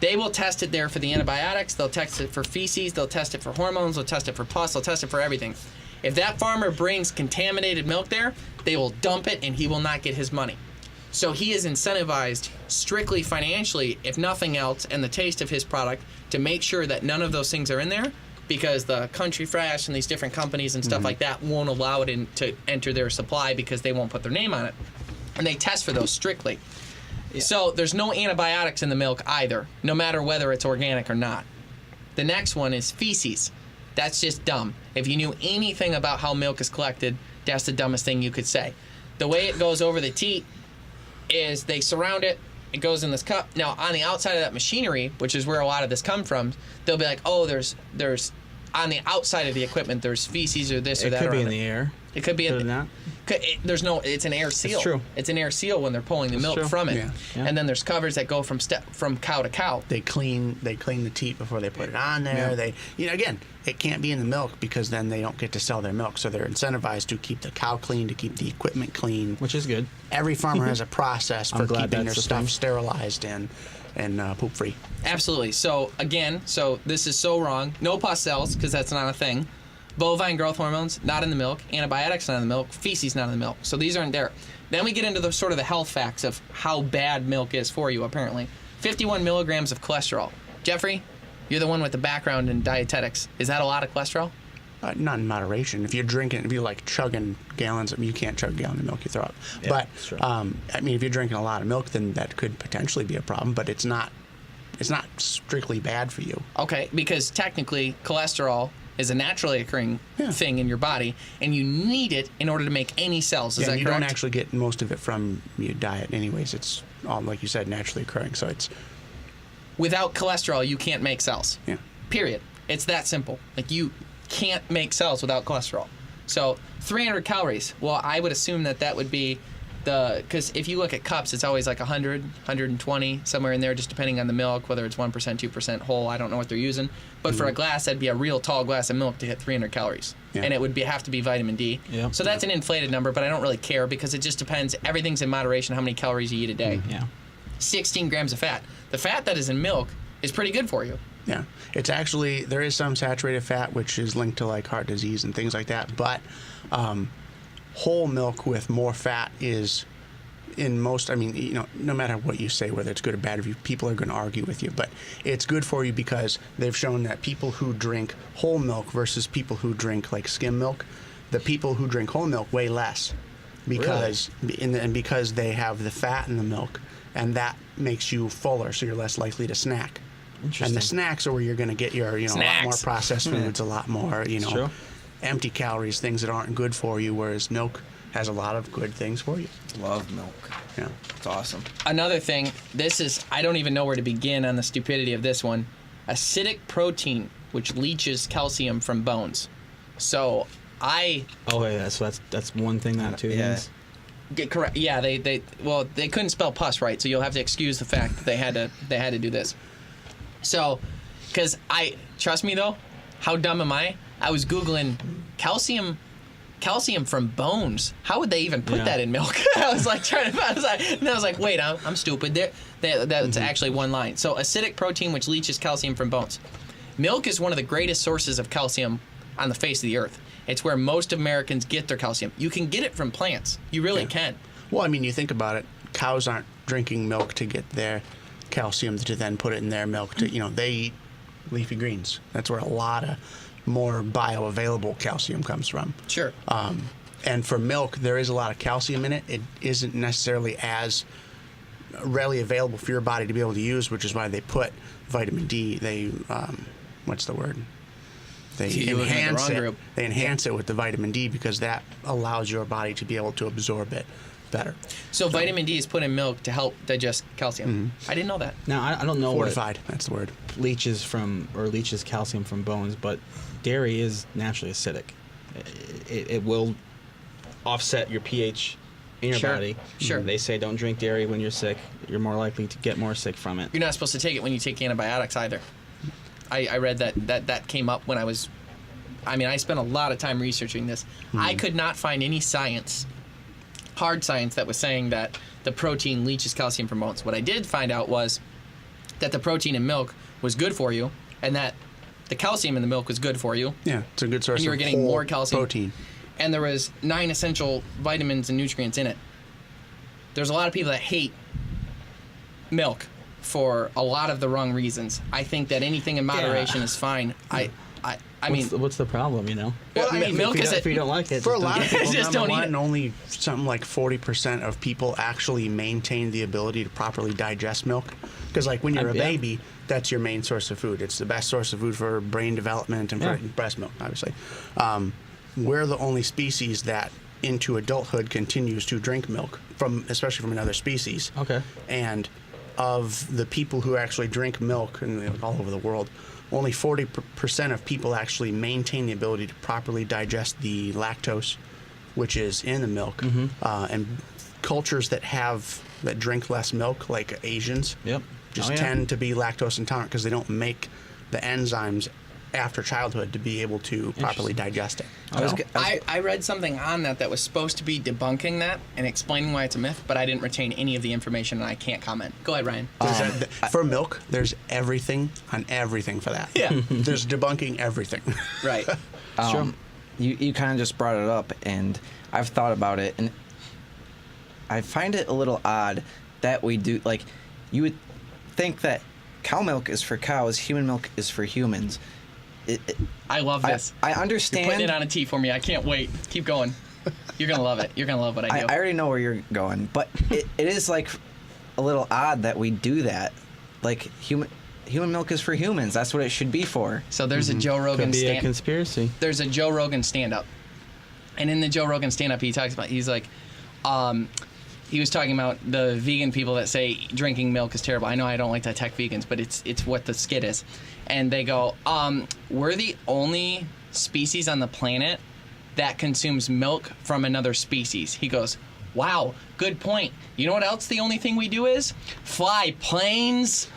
They will test it there for the antibiotics. They'll test it for feces. They'll test it for hormones. They'll test it for pus. They'll test it for everything. If that farmer brings contaminated milk there, they will dump it, and he will not get his money. So he is incentivized strictly financially, if nothing else, and the taste of his product to make sure that none of those things are in there, because the Country Fresh and these different companies and stuff like that won't allow it to enter their supply because they won't put their name on it. And they test for those strictly. Yeah. So there's no antibiotics in the milk either, no matter whether it's organic or not. The next one is feces. That's just dumb. If you knew anything about how milk is collected, that's the dumbest thing you could say. The way it goes over the teat is they surround it, it goes in this cup. Now, on the outside of that machinery, which is where a lot of this comes from, they'll be like, oh, there's on the outside of the equipment, there's feces or this or that. It could be in it. the air. It could be in the not. It's an air seal. It's true. It's an air seal when they're pulling the milk from it. Yeah. And then there's covers that go from cow to cow. They clean the teat before they put it on there. Yeah. Again, it can't be in the milk because then they don't get to sell their milk. So they're incentivized to keep the cow clean, to keep the equipment clean. Which is good. Every farmer has a process for keeping their stuff thing. sterilized and poop free. Absolutely. So again, this is so wrong. No pus cells, because that's not a thing. Bovine growth hormones, not in the milk. Antibiotics, not in the milk. Feces, not in the milk. So these aren't there. Then we get into the sort of the health facts of how bad milk is for you, apparently. 51 milligrams of cholesterol. Jeffrey, you're the one with the background in dietetics. Is that a lot of cholesterol? Not in moderation. If you're like chugging gallons, you can't chug a gallon of milk, you throw up. Yeah, but that's true. if you're drinking a lot of milk, then that could potentially be a problem. But it's not strictly bad for you. Okay, because technically cholesterol is a naturally occurring thing in your body, and you need it in order to make any cells. Is that you correct? don't actually get most of it from your diet anyways. It's all, like you said, naturally occurring. So it's... Without cholesterol, you can't make cells. Yeah. Period. It's that simple. Like, you can't make cells without cholesterol. So 300 calories. Well, I would assume that would be because if you look at cups, it's always like 100, 120, somewhere in there, just depending on the milk, whether it's 1%, 2% whole. I don't know what they're using. But for a glass, that'd be a real tall glass of milk to hit 300 calories. Yeah. And it would have to be vitamin D. Yeah. So that's an inflated number, but I don't really care because it just depends. Everything's in moderation how many calories you eat a day. Yeah. 16 grams of fat. The fat that is in milk is pretty good for you. Yeah, it's actually, there is some saturated fat which is linked to like heart disease and things like that, but whole milk with more fat is in most, no matter what you say, whether it's good or bad for you, people are going to argue with you, but it's good for you because they've shown that people who drink whole milk versus people who drink like skim milk, the people who drink whole milk weigh less because because they have the fat in the milk, and that makes you fuller, so you're less likely to snack. And the snacks are where you're going to get your, a lot more processed foods, a lot more, empty calories, things that aren't good for you, whereas milk has a lot of good things for you. Love milk. Yeah. It's awesome. Another thing, I don't even know where to begin on the stupidity of this one. Acidic protein, which leaches calcium from bones. So so that's one thing that too means. Get correct. Yeah, they couldn't spell pus right, so you'll have to excuse the fact that they had to do this. So, because trust me though, how dumb am I? I was Googling calcium calcium from bones. How would they even put that in milk? I was like wait, I'm stupid. That's actually one line. So acidic protein which leaches calcium from bones. Milk is one of the greatest sources of calcium on the face of the earth. It's where most Americans get their calcium. You can get it from plants. You really can. Well, I mean, you think about it. Cows aren't drinking milk to get their calcium to then put it in their milk. They eat leafy greens. That's where a lot of more bioavailable calcium comes from. Sure. And for milk, there is a lot of calcium in it. It isn't necessarily as readily available for your body to be able to use, which is why they put vitamin D. They, what's the word? They enhance it. They enhance it with the vitamin D because that allows your body to be able to absorb it better. So vitamin D is put in milk to help digest calcium. I didn't know that. Now I don't know fortified. That's the word. Leaches calcium from bones, but dairy is naturally acidic. It will offset your pH in your body. Sure. They say don't drink dairy when you're sick. You're more likely to get more sick from it. You're not supposed to take it when you take antibiotics either. I read that came up when I spent a lot of time researching this. I could not find any hard science that was saying that the protein leaches calcium from bones. What I did find out was that the protein in milk was good for you and that the calcium in the milk was good for you. Yeah, it's a good source of you were getting more calcium. Protein. And there was 9 essential vitamins and nutrients in it. There's a lot of people that hate milk for a lot of the wrong reasons. I think that anything in moderation is fine. I mean, what's the problem? Well, milk is if you don't like it. For a lot of people, just don't eat it. Only something like 40% of people actually maintain the ability to properly digest milk. Because when you're a baby, that's your main source of food. It's the best source of food for brain development and for breast milk, obviously. We're the only species that into adulthood continues to drink milk, especially from another species. Okay. And of the people who actually drink milk all over the world, only 40% of people actually maintain the ability to properly digest the lactose, which is in the milk. And cultures that drink less milk, like Asians, tend to be lactose intolerant because they don't make the enzymes after childhood to be able to properly digest it. I read something on that was supposed to be debunking that and explaining why it's a myth, but I didn't retain any of the information and I can't comment. Go ahead, Ryan. For milk, there's everything on everything for that. Yeah. There's debunking everything. Right. Sure. You kind of just brought it up, and I've thought about it, and I find it a little odd that we do, you would think that cow milk is for cows, human milk is for humans. I love this. I understand. You're putting it on a tee for me. I can't wait. Keep going. You're going to love it. You're going to love what I do. I already know where you're going, but it is a little odd that we do that. Human milk is for humans. That's what it should be for. So there's a Joe Rogan Could be a conspiracy. There's a Joe Rogan stand-up. And in the Joe Rogan stand-up, he talks about, he's like, he was talking about the vegan people that say drinking milk is terrible. I know I don't like to attack vegans, but it's what the skit is. And they go, we're the only species on the planet that consumes milk from another species. He goes, wow, good point. You know what else the only thing we do is? Fly planes,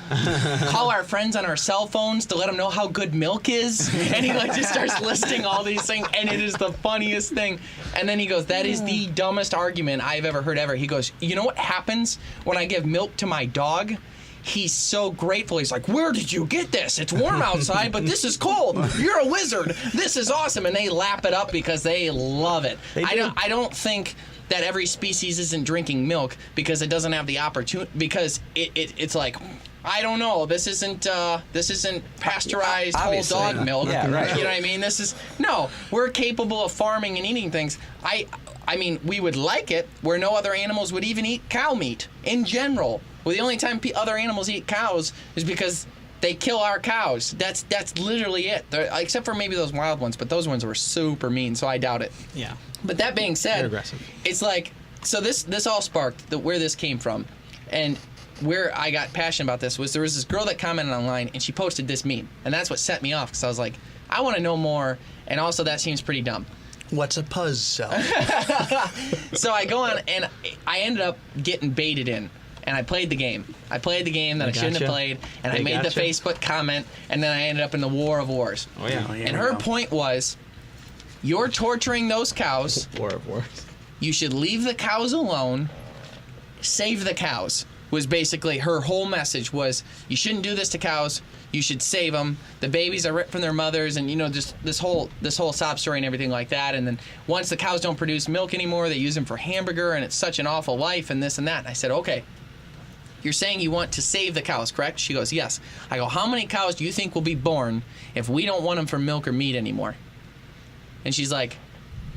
call our friends on our cell phones to let them know how good milk is. And he just starts listing all these things, and it is the funniest thing. And then he goes, that is the dumbest argument I've ever heard ever. He goes, you know what happens when I give milk to my dog? He's so grateful. He's like, where did you get this? It's warm outside, but this is cold. You're a wizard. This is awesome. And they lap it up because they love it. I don't think that every species isn't drinking milk because it doesn't have the opportunity, because it's like, I don't know, this isn't pasteurized Obviously. whole dog milk. Yeah, right. You know what I mean? We're capable of farming and eating things. I mean, we would like it where no other animals would even eat cow meat in general. Well, the only time other animals eat cows is because they kill our cows. That's literally it. Except for maybe those wild ones, but those ones were super mean, so I doubt it. Yeah. But that being said, they're aggressive. It's so this all sparked where this came from, and where I got passionate about this was there was this girl that commented online and she posted this meme, and that's what set me off because I was like, I want to know more, and also that seems pretty dumb. What's a puzz cell? So I go on and I ended up getting baited in. And I played the game. I played the game that I shouldn't have played, and I made the Facebook comment, and then I ended up in the War of Wars. Oh, yeah. And her point was, You're torturing those cows. War of words. You should leave the cows alone. Save the cows. Was basically her whole message was, you shouldn't do this to cows. You should save them. The babies are ripped from their mothers, and just this whole sob story and everything like that. And then once the cows don't produce milk anymore, they use them for hamburger, and it's such an awful life, and this and that. And I said, okay, you're saying you want to save the cows, correct? She goes, yes. I go, how many cows do you think will be born if we don't want them for milk or meat anymore? And she's like,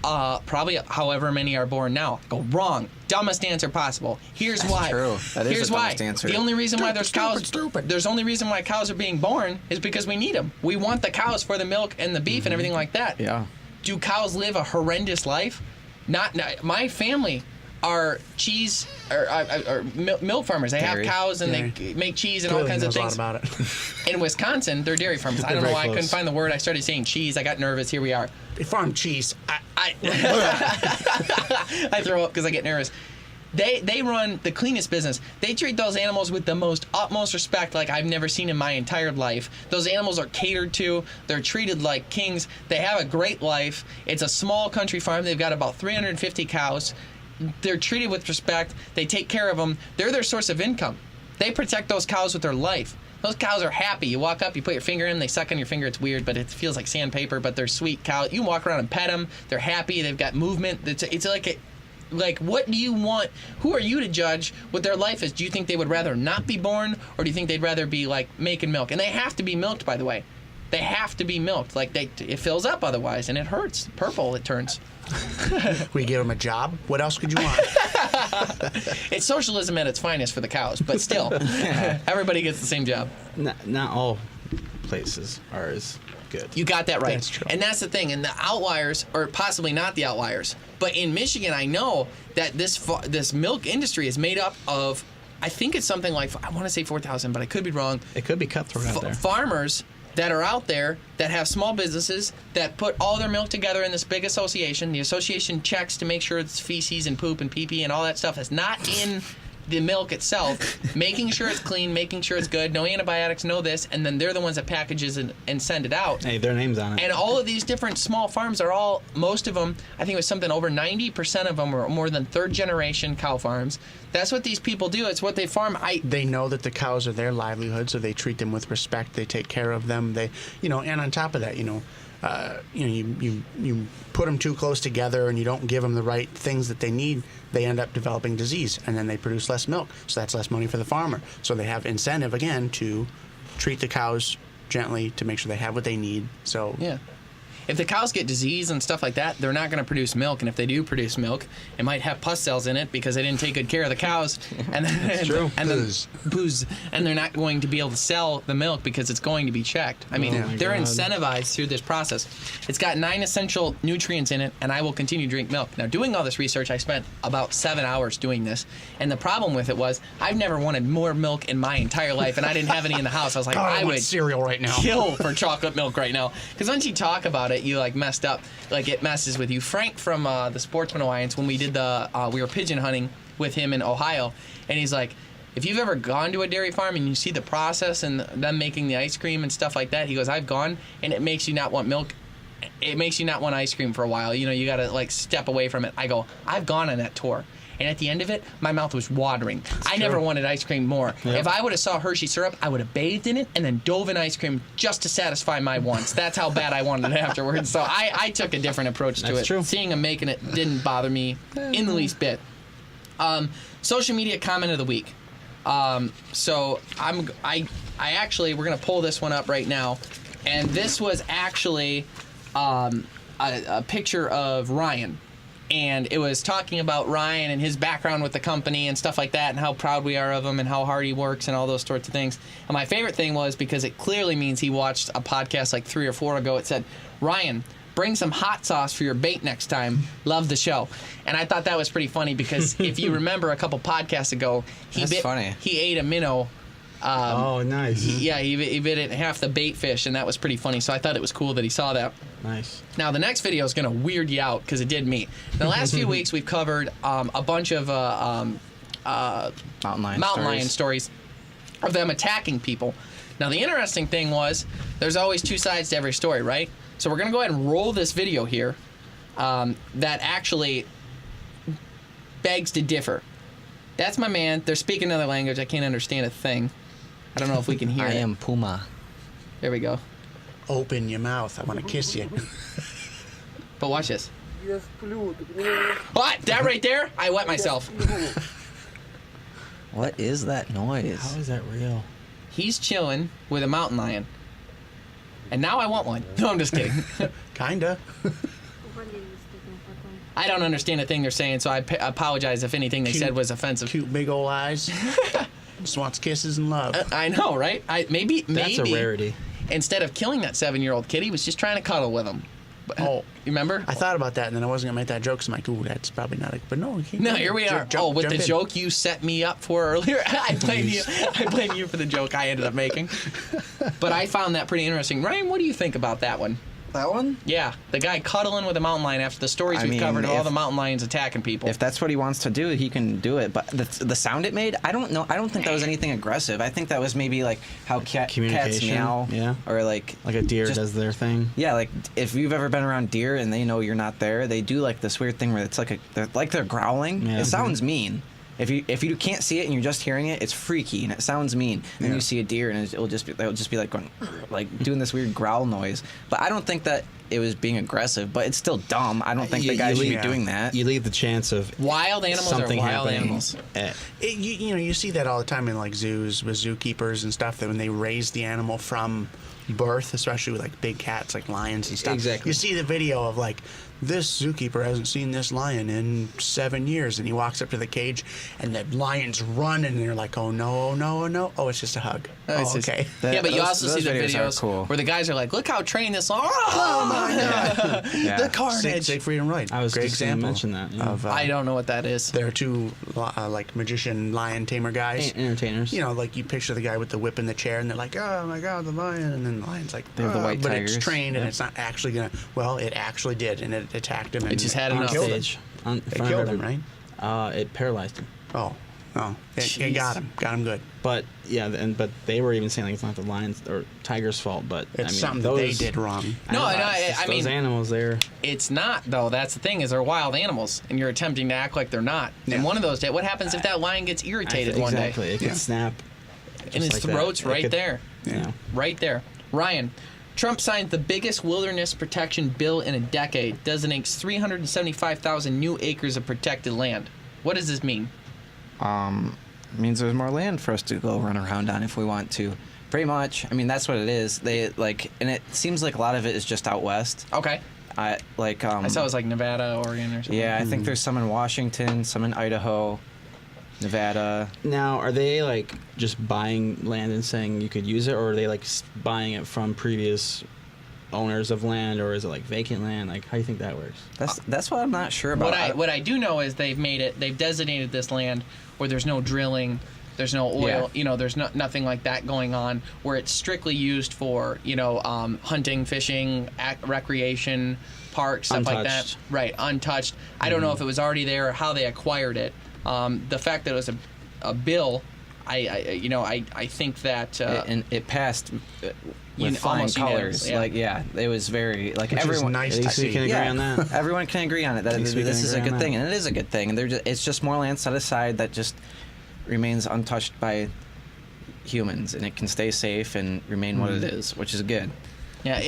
probably however many are born now. I go, wrong. Dumbest answer possible. Here's why. True. That is Here's the why. dumbest answer. The only reason why there's cows, there's only reason why cows are being born is because we need them. We want the cows for the milk and the beef and everything like that. Yeah. Do cows live a horrendous life? Not my family are cheese or milk farmers. They Dairy. have cows and they make cheese and all kinds of things. A lot about it. In Wisconsin, they're dairy farmers. I don't know why I couldn't find the word. I started saying cheese. I got nervous. Here we are. They farm cheese. I throw up because I get nervous. They run the cleanest business. They treat those animals with the most utmost respect like I've never seen in my entire life. Those animals are catered to. They're treated like kings. They have a great life. It's a small country farm. They've got about 350 cows. They're treated with respect. They take care of them. They're their source of income. They protect those cows with their life. Those cows are happy. You walk up, you put your finger in, they suck on your finger. It's weird, but it feels like sandpaper, but they're sweet cows. You can walk around and pet them. They're happy. They've got movement. It's like what do you want? Who are you to judge what their life is? Do you think they would rather not be born, or do you think they'd rather be like making milk? And they have to be milked, by the way. They have to be milked. Like it fills up otherwise, and it hurts. Purple, it turns. We give them a job. What else could you want? It's socialism at its finest for the cows, but still, everybody gets the same job. Not all places are as good. You got that right. That's true. And that's the thing. And the outliers, or possibly not the outliers, but in Michigan, I know that this milk industry is made up of, I think it's something like, I want to say 4,000, but I could be wrong. It could be cutthroat out there. Farmers that are out there that have small businesses that put all their milk together in this big association. The association checks to make sure it's feces and poop and pee-pee and all that stuff is not in the milk itself, making sure it's clean, making sure it's good, no antibiotics, no this, and then they're the ones that packages and send it out. Hey, their name's on it. And all of these different small farms are all, most of them, I think it was something over 90% of them are more than third-generation cow farms. That's what these people do. It's what they farm. They know that the cows are their livelihood, so they treat them with respect. They take care of them. And on top of that, you put them too close together and you don't give them the right things that they need, they end up developing disease, and then they produce less milk. So that's less money for the farmer. So they have incentive, again, to treat the cows gently to make sure they have what they need. So yeah. If the cows get disease and stuff like that, they're not going to produce milk. And if they do produce milk, it might have pus cells in it because they didn't take good care of the cows. And then, That's true. And booze. And they're not going to be able to sell the milk because it's going to be checked. I mean, they're incentivized through this process. It's got 9 essential nutrients in it, and I will continue to drink milk. Now, doing all this research, I spent about 7 hours doing this. And the problem with it was I've never wanted more milk in my entire life, and I didn't have any in the house. I was like, I would cereal right now. Kill for chocolate milk right now. Because once you talk about it, you like messed up. Like it messes with you. Frank from the Sportsman Alliance, when we did we were pigeon hunting with him in Ohio, and he's like, if you've ever gone to a dairy farm and you see the process and them making the ice cream and stuff like that, he goes, I've gone, and it makes you not want milk. It makes you not want ice cream for a while. You got to like step away from it. I go, I've gone on that tour. And at the end of it, my mouth was watering. I never wanted ice cream more. Yep. If I would have saw Hershey syrup, I would have bathed in it and then dove in ice cream just to satisfy my wants. That's how bad I wanted it afterwards. So I took a different approach to it. True. Seeing them making it didn't bother me in the least bit. Social media comment of the week. So I actually, we're gonna pull this one up right now, and this was actually a picture of Ryan. And it was talking about Ryan and his background with the company and stuff like that, and how proud we are of him and how hard he works and all those sorts of things. And my favorite thing was, because it clearly means he watched a podcast like 3 or 4 ago, it said, Ryan, bring some hot sauce for your bait next time. Love the show. And I thought that was pretty funny because if you remember a couple podcasts ago, he ate a minnow. Oh, nice. He bit it half the bait fish, and that was pretty funny. So I thought it was cool that he saw that. Nice. Now, the next video is going to weird you out because it did me. In the last few weeks, we've covered a bunch of mountain lion stories of them attacking people. Now, the interesting thing was there's always 2 sides to every story, right? So we're going to go ahead and roll this video here that actually begs to differ. That's my man. They're speaking another language. I can't understand a thing. I don't know if we can hear it. I am Puma. There we go. Open your mouth. I want to kiss you. But watch this. What? That right there? I wet myself. What is that noise? How is that real? He's chilling with a mountain lion. And now I want one. No, I'm just kidding. Kinda. I don't understand a thing they're saying, so I apologize if anything they said was offensive. Cute big old eyes. Just wants kisses and love. I know, right? Maybe That's a rarity. Instead of killing that 7-year-old kid, he was just trying to cuddle with him. But, Oh. you remember? I thought about that, and then I wasn't gonna make that joke. So I'm like, ooh, that's probably not. But no, you can't. No, here we are. With the in. joke you set me up for earlier. I blame you. I blame you for the joke I ended up making. But I found that pretty interesting. Ryan, what do you think about that one? That one? Yeah, the guy cuddling with a mountain lion after the stories we've covered of all the mountain lions attacking people. If that's what he wants to do, he can do it. But the sound it made, I don't know. I don't think that was anything aggressive. I think that was maybe like how cats meow. Yeah. Or like a deer does their thing. Yeah, like if you've ever been around deer and they know you're not there, they do like this weird thing where it's like they're growling. Yeah. It sounds mean. If you can't see it and you're just hearing it, it's freaky and it sounds mean. And then you see a deer and they'll just be like going, like doing this weird growl noise. But I don't think that it was being aggressive. But it's still dumb. I don't think the guy should be doing that. You leave the chance of wild animals something are wild happening. animals. You see that all the time in like zoos with zookeepers and stuff. That when they raise the animal from birth, especially with like big cats like lions and stuff. Exactly. You see the video of like, this zookeeper hasn't seen this lion in 7 years, and he walks up to the cage, and the lions run, and they're like, oh no, no, no, oh, it's just a hug. Oh, okay. Yeah, but you also see the videos cool. where the guys are like, look how trained this. Oh my god, Yeah. the carnage. Say Freedom Ride. I was great just going to example mention that. Yeah. of. I don't know what that is. There are two like magician lion tamer guys. Entertainers. You know, like you picture the guy with the whip in the chair, and they're like, "Oh my God, the lion!" And then the lion's like, They have the white but tigers. it's trained, and it's not actually gonna. Well, it actually did, and it attacked him. And It just had enough. killed him. Stage. It killed him, right? It paralyzed him. Oh, no, it Jeez. got him good. But yeah, but they were even saying like it's not the lions or tigers' fault, but It's something that they did wrong. I mean, those animals there. It's not though. That's the thing is they're wild animals, and you're attempting to act like they're not. Yeah. And one of those days, what happens if that lion gets irritated one day? Exactly, it could snap. And just its like that. throat's It right could- there. Yeah. Right there. Ryan, Trump signed the biggest wilderness protection bill in a decade, designates 375,000 new acres of protected land. What does this mean? Means there's more land for us to go run around on if we want to. Pretty much. I mean, that's what it is. They and it seems like a lot of it is just out west. Okay. I saw it was like Nevada, Oregon, or something. Yeah, I think there's some in Washington, some in Idaho, Nevada. Now, are they like just buying land and saying you could use it, or are they like buying it from previous owners of land, or is it like vacant land? Like, how do you think that works? That's what I'm not sure about. What I do know is they've designated this land where there's no drilling, there's no oil, there's nothing like that going on, where it's strictly used for, hunting, fishing, recreation, parks, stuff like that. Untouched. Right, untouched. I don't know if it was already there or how they acquired it. The fact that it was a bill, I think that and it passed with flying almost colors. unanimous, yeah. It was very like Which everyone. is nice At to least we see. can agree on that. Everyone can agree on it. That Least we this can is a agree good on thing, that. and it is a good thing. And it's just more land set aside that just remains untouched by humans, and it can stay safe and remain what it is, which is good. Yeah,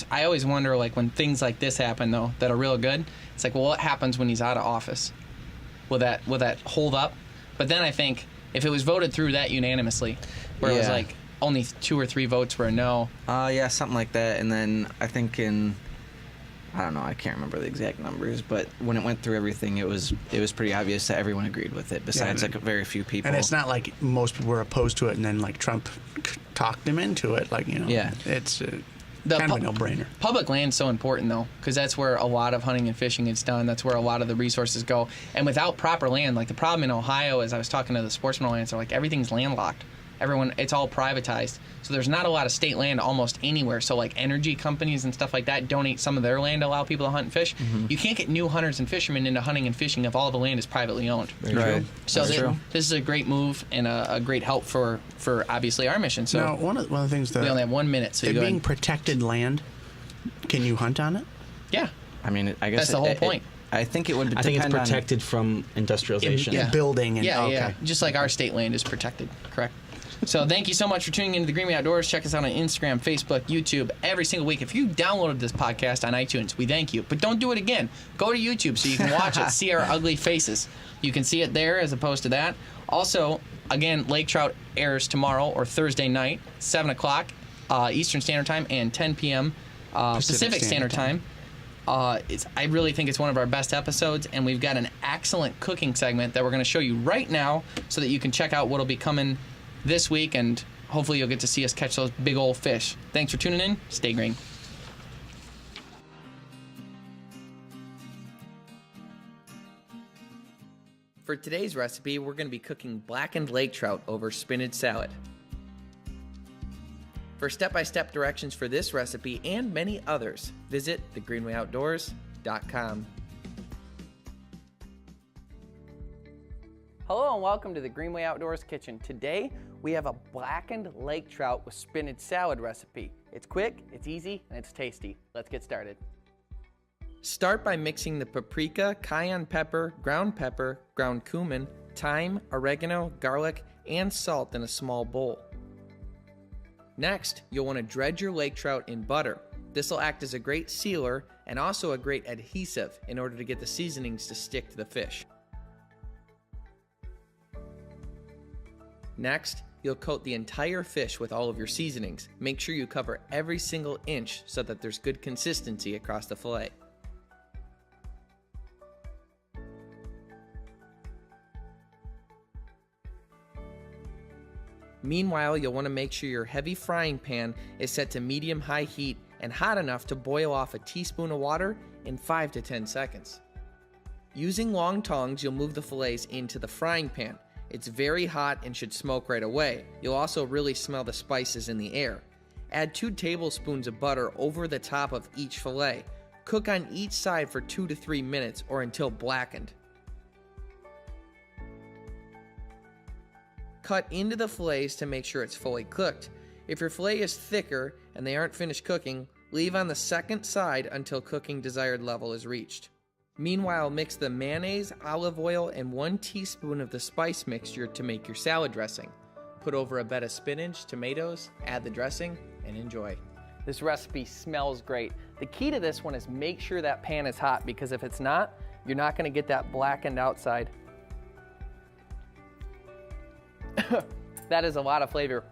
I always wonder, like, when things like this happen, though, that are real good, it's like, well, what happens when he's out of office? Will that hold up? But then I think, if it was voted through that unanimously, where it was like, only 2 or 3 votes were a no. Yeah, something like that. And then I think I don't know, I can't remember the exact numbers, but when it went through everything, it was pretty obvious that everyone agreed with it, besides like very few people. And it's not like most people were opposed to it, and then like Trump talked them into it. Like Yeah. it's kind of a no-brainer. Public land's so important, though, because that's where a lot of hunting and fishing is done. That's where a lot of the resources go. And without proper land, like the problem in Ohio is, I was talking to the Sportsman Alliance, they're like, everything's landlocked. It's all privatized. So there's not a lot of state land almost anywhere. So like energy companies and stuff like that donate some of their land to allow people to hunt and fish. Mm-hmm. You can't get new hunters and fishermen into hunting and fishing if all the land is privately owned. Very true. So That's true. this is a great move and a great help for obviously our mission. So Now, one of the things that we only have 1 minute, so you it go being ahead. protected land, can you hunt on it? Yeah. I mean, I guess That's the whole point. I think it would depend I think it's on protected from industrialization. Yeah. building and Yeah, okay. yeah. Just like our state land is protected, correct? So thank you so much for tuning into the Greenway Outdoors. Check us out on Instagram, Facebook, YouTube every single week. If you downloaded this podcast on iTunes, we thank you. But don't do it again. Go to YouTube so you can watch it, see our ugly faces. You can see it there as opposed to that. Also, again, Lake Trout airs tomorrow or Thursday night, 7 o'clock Eastern Standard Time and 10 p.m. Pacific Standard Time. I really think it's one of our best episodes, and we've got an excellent cooking segment that we're going to show you right now so that you can check out what'll be coming this week, and hopefully you'll get to see us catch those big old fish. Thanks for tuning in. Stay green. For today's recipe, we're going to be cooking blackened lake trout over spinach salad. For step-by-step directions for this recipe and many others, visit thegreenwayoutdoors.com. Hello and welcome to the Greenway Outdoors Kitchen. Today, we have a blackened lake trout with spinach salad recipe. It's quick, it's easy, and it's tasty. Let's get started. Start by mixing the paprika, cayenne pepper, ground cumin, thyme, oregano, garlic, and salt in a small bowl. Next, you'll want to dredge your lake trout in butter. This will act as a great sealer and also a great adhesive in order to get the seasonings to stick to the fish. Next, you'll coat the entire fish with all of your seasonings. Make sure you cover every single inch so that there's good consistency across the fillet. Meanwhile, you'll want to make sure your heavy frying pan is set to medium-high heat and hot enough to boil off a teaspoon of water in 5 to 10 seconds. Using long tongs, you'll move the fillets into the frying pan. It's very hot and should smoke right away. You'll also really smell the spices in the air. Add 2 tablespoons of butter over the top of each fillet. Cook on each side for 2 to 3 minutes or until blackened. Cut into the fillets to make sure it's fully cooked. If your fillet is thicker and they aren't finished cooking, leave on the second side until cooking desired level is reached. Meanwhile, mix the mayonnaise, olive oil, and 1 teaspoon of the spice mixture to make your salad dressing. Put over a bed of spinach, tomatoes, add the dressing, and enjoy. This recipe smells great. The key to this one is make sure that pan is hot, because if it's not, you're not going to get that blackened outside. That is a lot of flavor.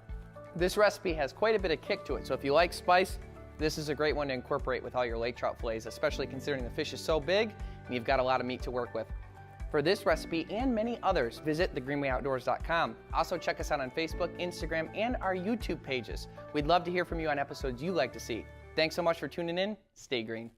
This recipe has quite a bit of kick to it, so if you like spice, this is a great one to incorporate with all your lake trout fillets, especially considering the fish is so big and you've got a lot of meat to work with. For this recipe and many others, visit thegreenwayoutdoors.com. Also check us out on Facebook, Instagram, and our YouTube pages. We'd love to hear from you on episodes you'd like to see. Thanks so much for tuning in. Stay green.